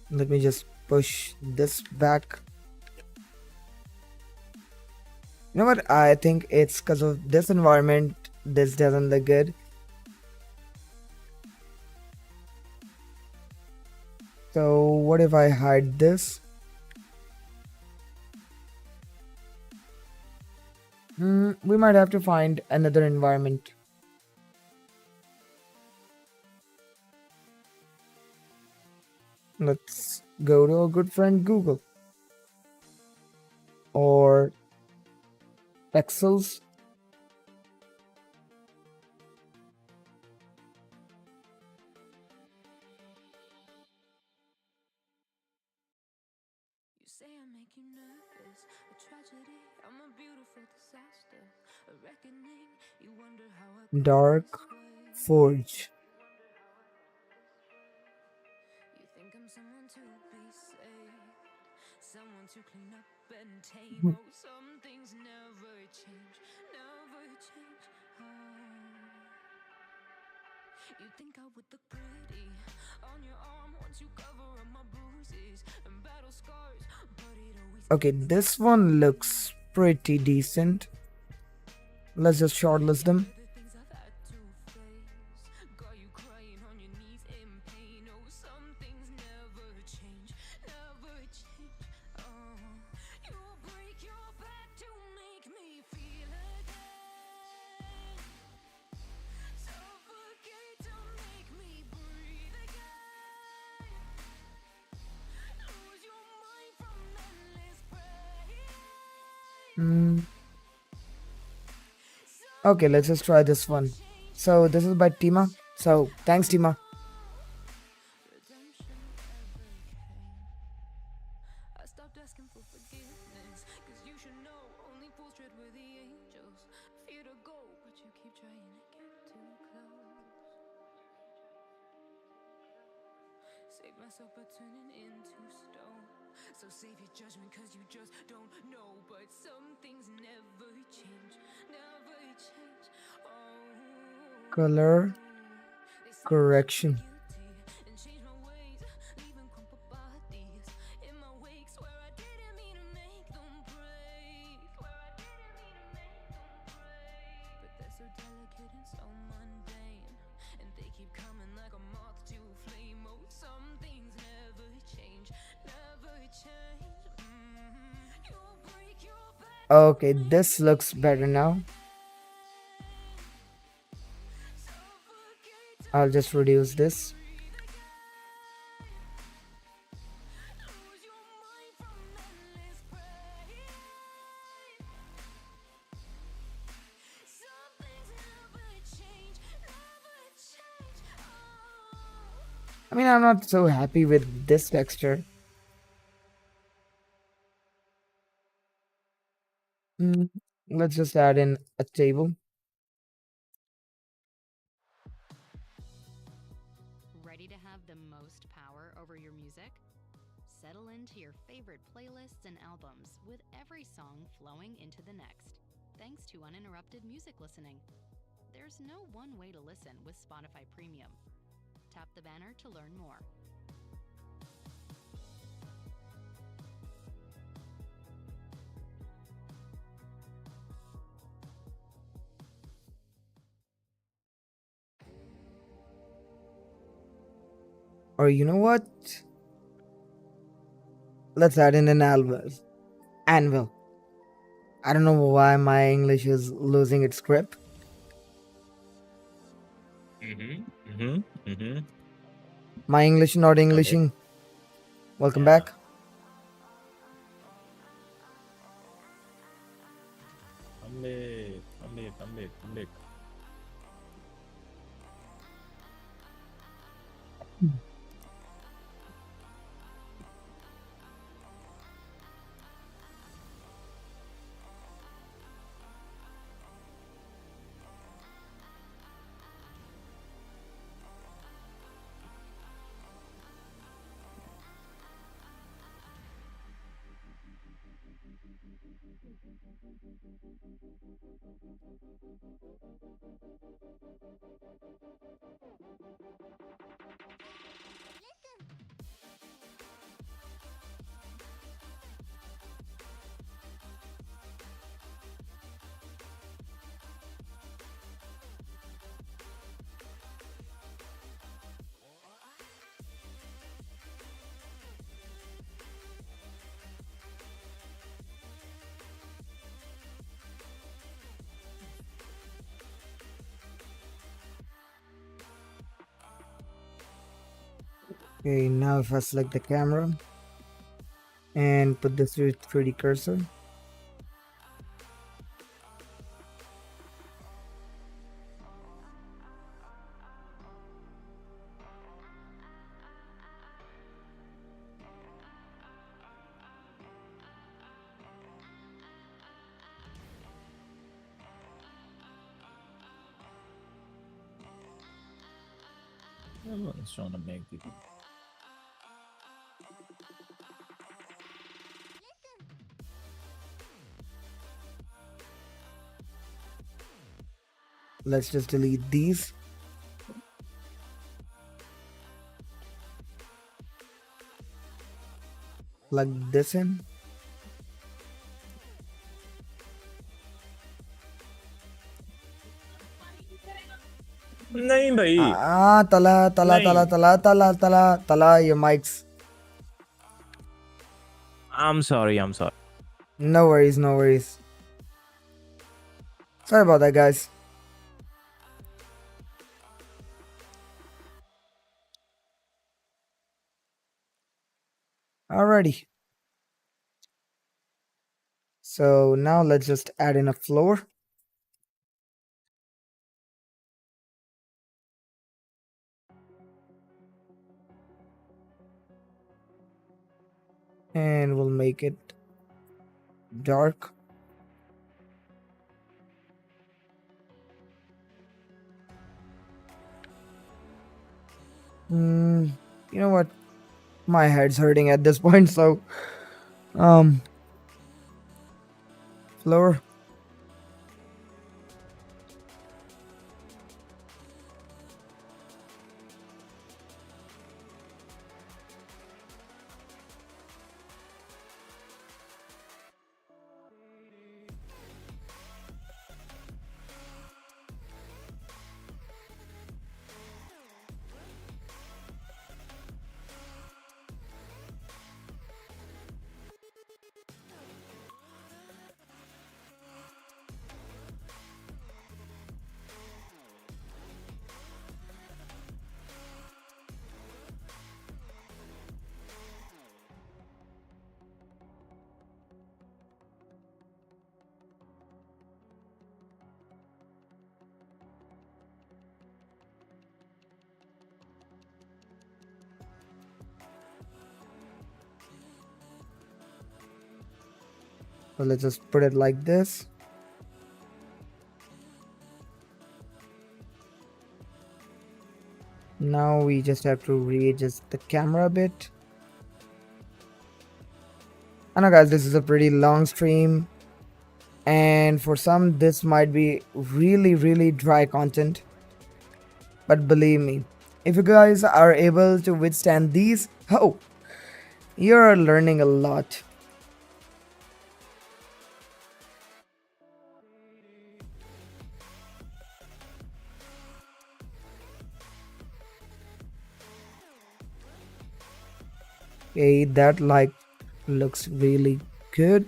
Let me just push this back. You know what? I think it's because of this environment. This doesn't look good. So what if I hide this? We might have to find another environment. Let's go to our good friend Google or Pexels. You say I make you nervous, a tragedy, I'm a beautiful disaster, a reckoning. You wonder how I got Dark this way. Forge. You think I'm someone to be saved, someone to clean up and tame. Hmm. Oh, some things never change, never change. Oh. You think I would look pretty on your arm once you cover up my bruises and battle scars, but it always Okay, this one looks pretty decent. Let's just shortlist them. the things I've had to face. Got you crying on your knees in pain. Oh, some things never change, never change. Oh, you'll break your back to make me feel again. Suffocate to make me breathe again. Lose your mind from endless pain. Hmm. Okay, let's just try this one. So this is by Tima. So thanks, Tima. Redemption never came. I stopped asking for forgiveness, cause you should know only fools tread where the angels fear to go, but you keep trying to get too close. Save myself by turning into stone. So save your judgment, cause you just don't know. But some things never change, never change. Oh, Color they say I should correction. feel guilty and change my ways, leaving crumpled bodies in my wake. Swear I didn't mean to make them break. Swear I didn't mean to make them break. But they're so delicate and so mundane, and they keep coming like a moth to a flame. Oh, some things never change, never change. You'll break your back. Okay, this looks better now. Suffocate to I'll just reduce this. breathe again. Lose your mind from endless pain. Some things never change, never change. Oh. I mean, I'm not so happy with this texture. Hmm, let's just add in a table. Ready to have the most power over your music? Settle into your favorite playlists and albums with every song flowing into the next, thanks to uninterrupted music listening. There's no one way to listen with Spotify Premium. Tap the banner to learn more. Or you know what? Let's add in an anvil. I don't know why my English is losing its grip. Mm-hmm. Mm-hmm. Mm-hmm. My English not Okay. Englishing. Welcome Yeah. back. I'm late. I'm late. I'm late. I'm late. Okay, now if I select the camera and put this 3D cursor, Everyone's trying to make the. let's just delete these. Plug this in. नहीं भाई. Tala, tala, tala, नहीं. tala, tala, tala, tala, your mics. I'm sorry. I'm sorry. No worries, no worries. Sorry about that, guys. Alrighty. So now let's just add in a floor. And we'll make it dark. You know what? My head's hurting at this point, so um floor. So let's just put it like this. Now we just have to readjust the camera a bit. I know, guys, this is a pretty long stream, and for some this might be really dry content, but believe me, if you guys are able to withstand these, oh, you're learning a lot. Okay, that like looks really good.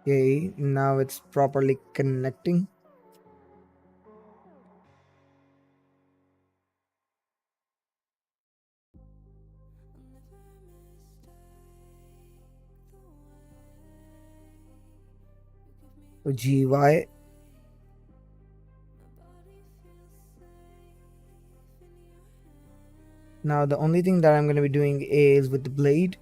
Okay, now it's properly connecting. So GY. Now the only thing that I'm going to be doing is with the blade.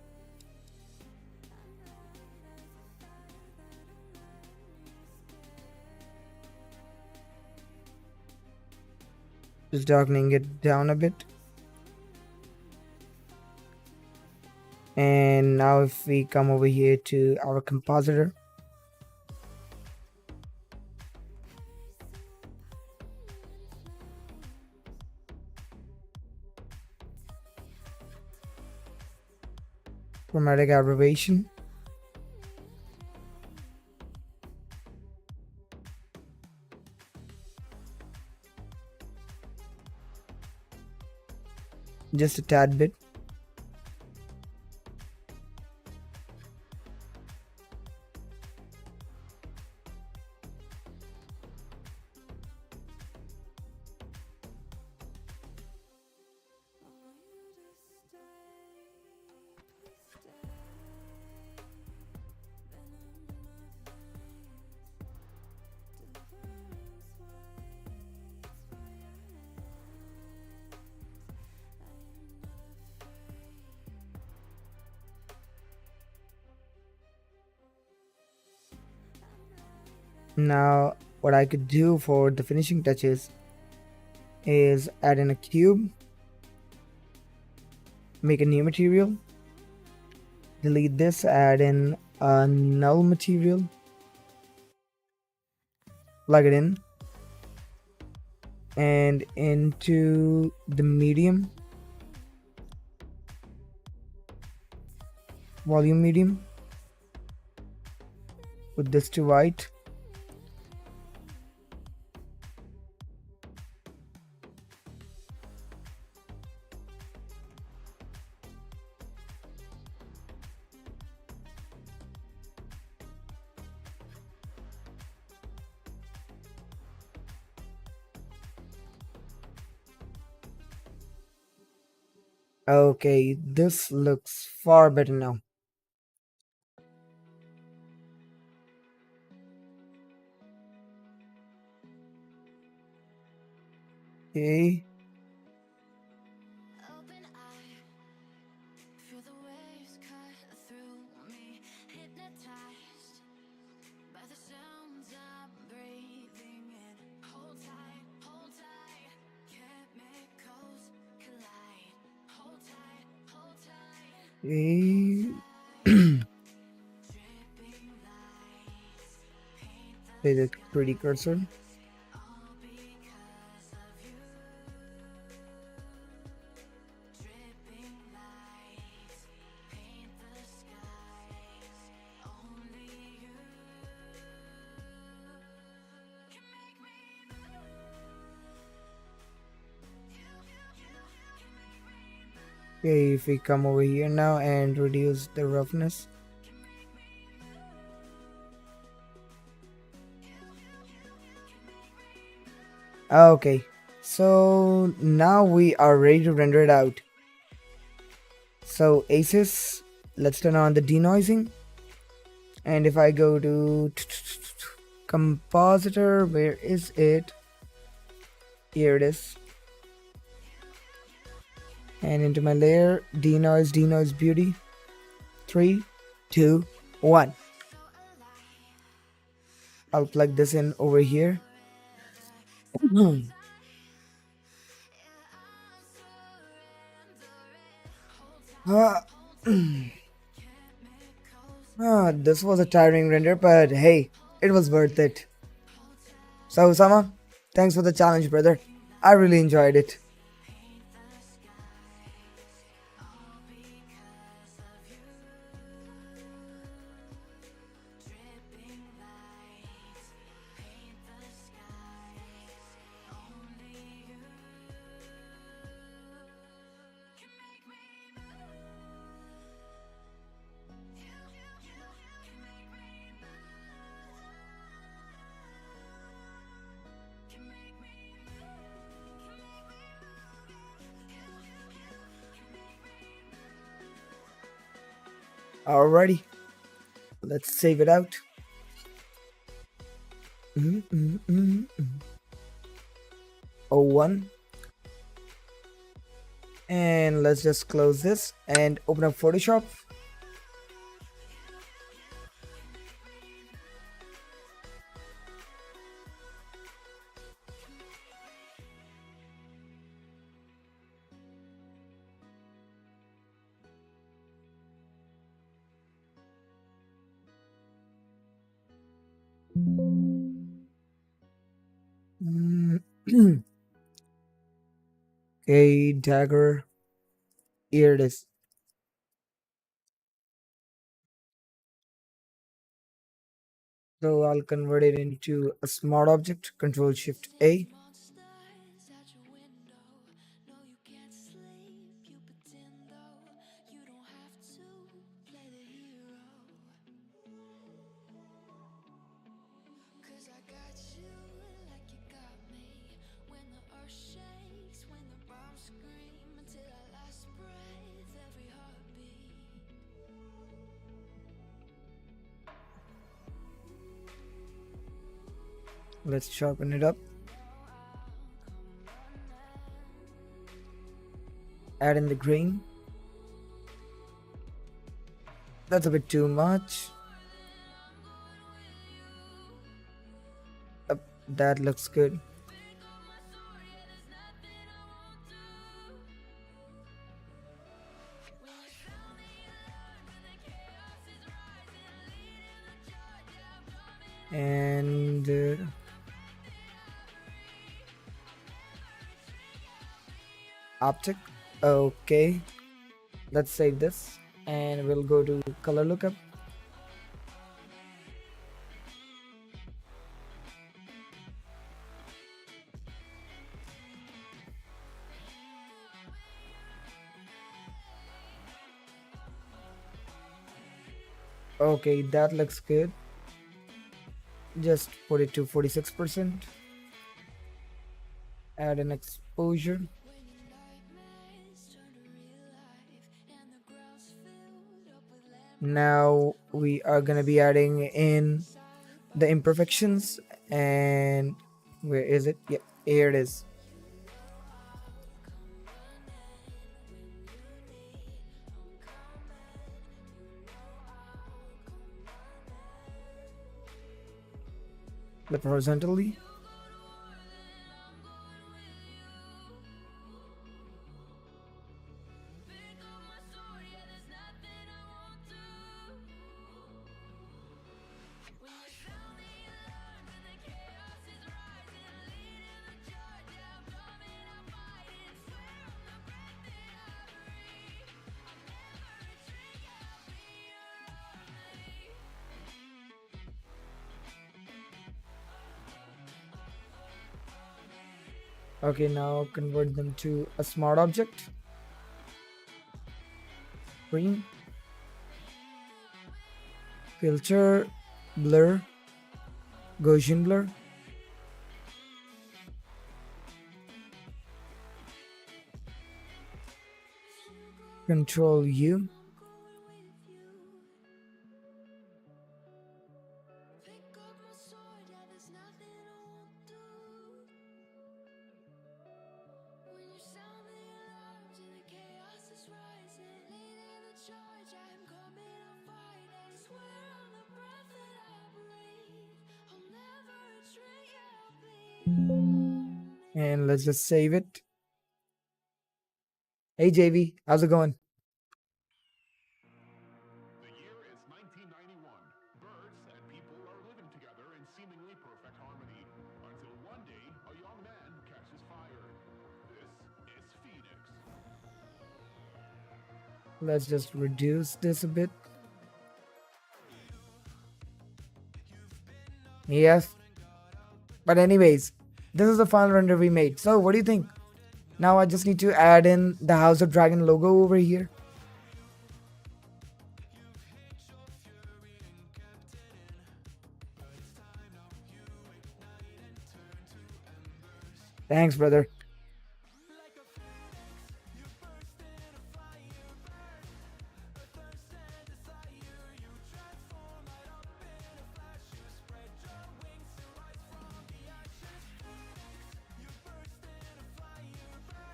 Just darkening it down a bit. And now if we come over here to our compositor, chromatic aberration, just a tad bit. Now what I could do for the finishing touches is add in a cube, make a new material, delete this, add in a null material, plug it in, and into the medium, volume medium, put this to white. Okay, this looks far better now. Okay, Open eye, feel the waves cut through me, hypnotized by the sounds I'm breathing in. Hold tight, chemicals collide. Hold tight, okay. dripping lights paint the Play the pretty cursor. all because of you. Dripping lights paint the skies. Only you can make me move. Okay, if we come over here now and reduce the roughness. Okay, so now we are ready to render it out. So ACES, let's turn on the denoising. And if I go to compositor, where is it? Here it is. And into my layer, denoise beauty. 3, 2, 1. I'll plug this in over here. This was a tiring render, but hey, it was worth it. So Osama, thanks for the challenge, brother. I really enjoyed it. Alrighty, let's save it out. Oh, one. And let's just close this and open up Photoshop. Okay, Dagger. Here it is. So I'll convert it into a smart object. Control Shift A. Monsters at your window. No, you can't sleep. You pretend though you don't have to play the hero. 'Cause I got you like you got me. When the earth shakes, when the bombs scream, until our last breath, every heartbeat. Let's sharpen it up. Add in the green. That's a bit too much. That looks good. And optic. Okay, let's save this and we'll go to color lookup. Okay, that looks good. Just put it to 46%. Add an exposure. Now we are gonna be adding in the imperfections, and where is it? Yep, here it is. But horizontally. Okay, now convert them to a smart object. Green. Filter, blur, Gaussian blur. Control U. Pick up my sword, yeah, there's nothing I won't do. When you sound the alarms and the chaos is rising, leading the charge, I am coming, I'll fight and swear on the breath that I breathe, I'll never retreat, yeah, I'll be. And let's just save it. Hey JV, how's it going? The year is 1991. Birds and people are living together in seemingly perfect harmony. Until one day, a young man catches fire. This is Phoenix. Let's just reduce this a bit. Yes. But anyways, this is the final render we made. So what do you think? Now I just need to add in the House of Dragon logo over here. Thanks, brother.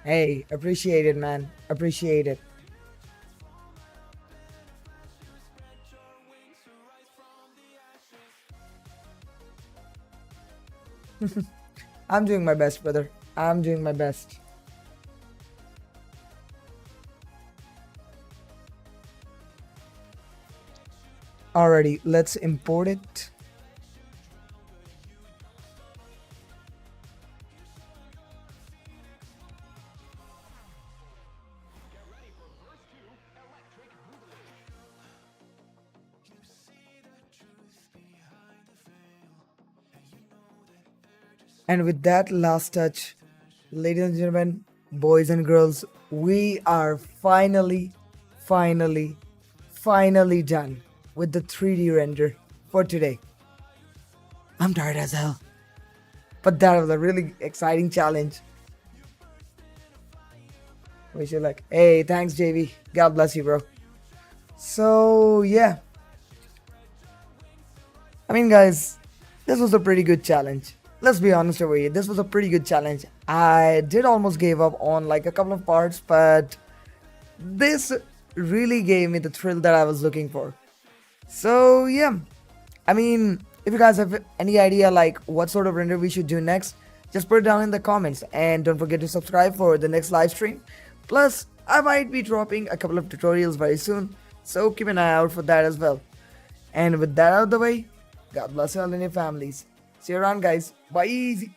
Hey, appreciate it, man. Appreciate it. I'm doing my best, brother. I'm doing my best. Alrighty, let's import it. And with that last touch, ladies and gentlemen, boys and girls, we are finally, finally done with the 3D render for today. I'm tired as hell, but that was a really exciting challenge. We should like, hey, thanks, JV. God bless you, bro. So, yeah. I mean, guys, this was a pretty good challenge. Let's be honest over here. This was a pretty good challenge. I did almost gave up on like a couple of parts, but this really gave me the thrill that I was looking for. So, yeah. I mean, if you guys have any idea like what sort of render we should do next, just put it down in the comments. And don't forget to subscribe for the next live stream. Plus, I might be dropping a couple of tutorials very soon. So keep an eye out for that as well. And with that out of the way, God bless you all and your families. See you around, guys. Bye.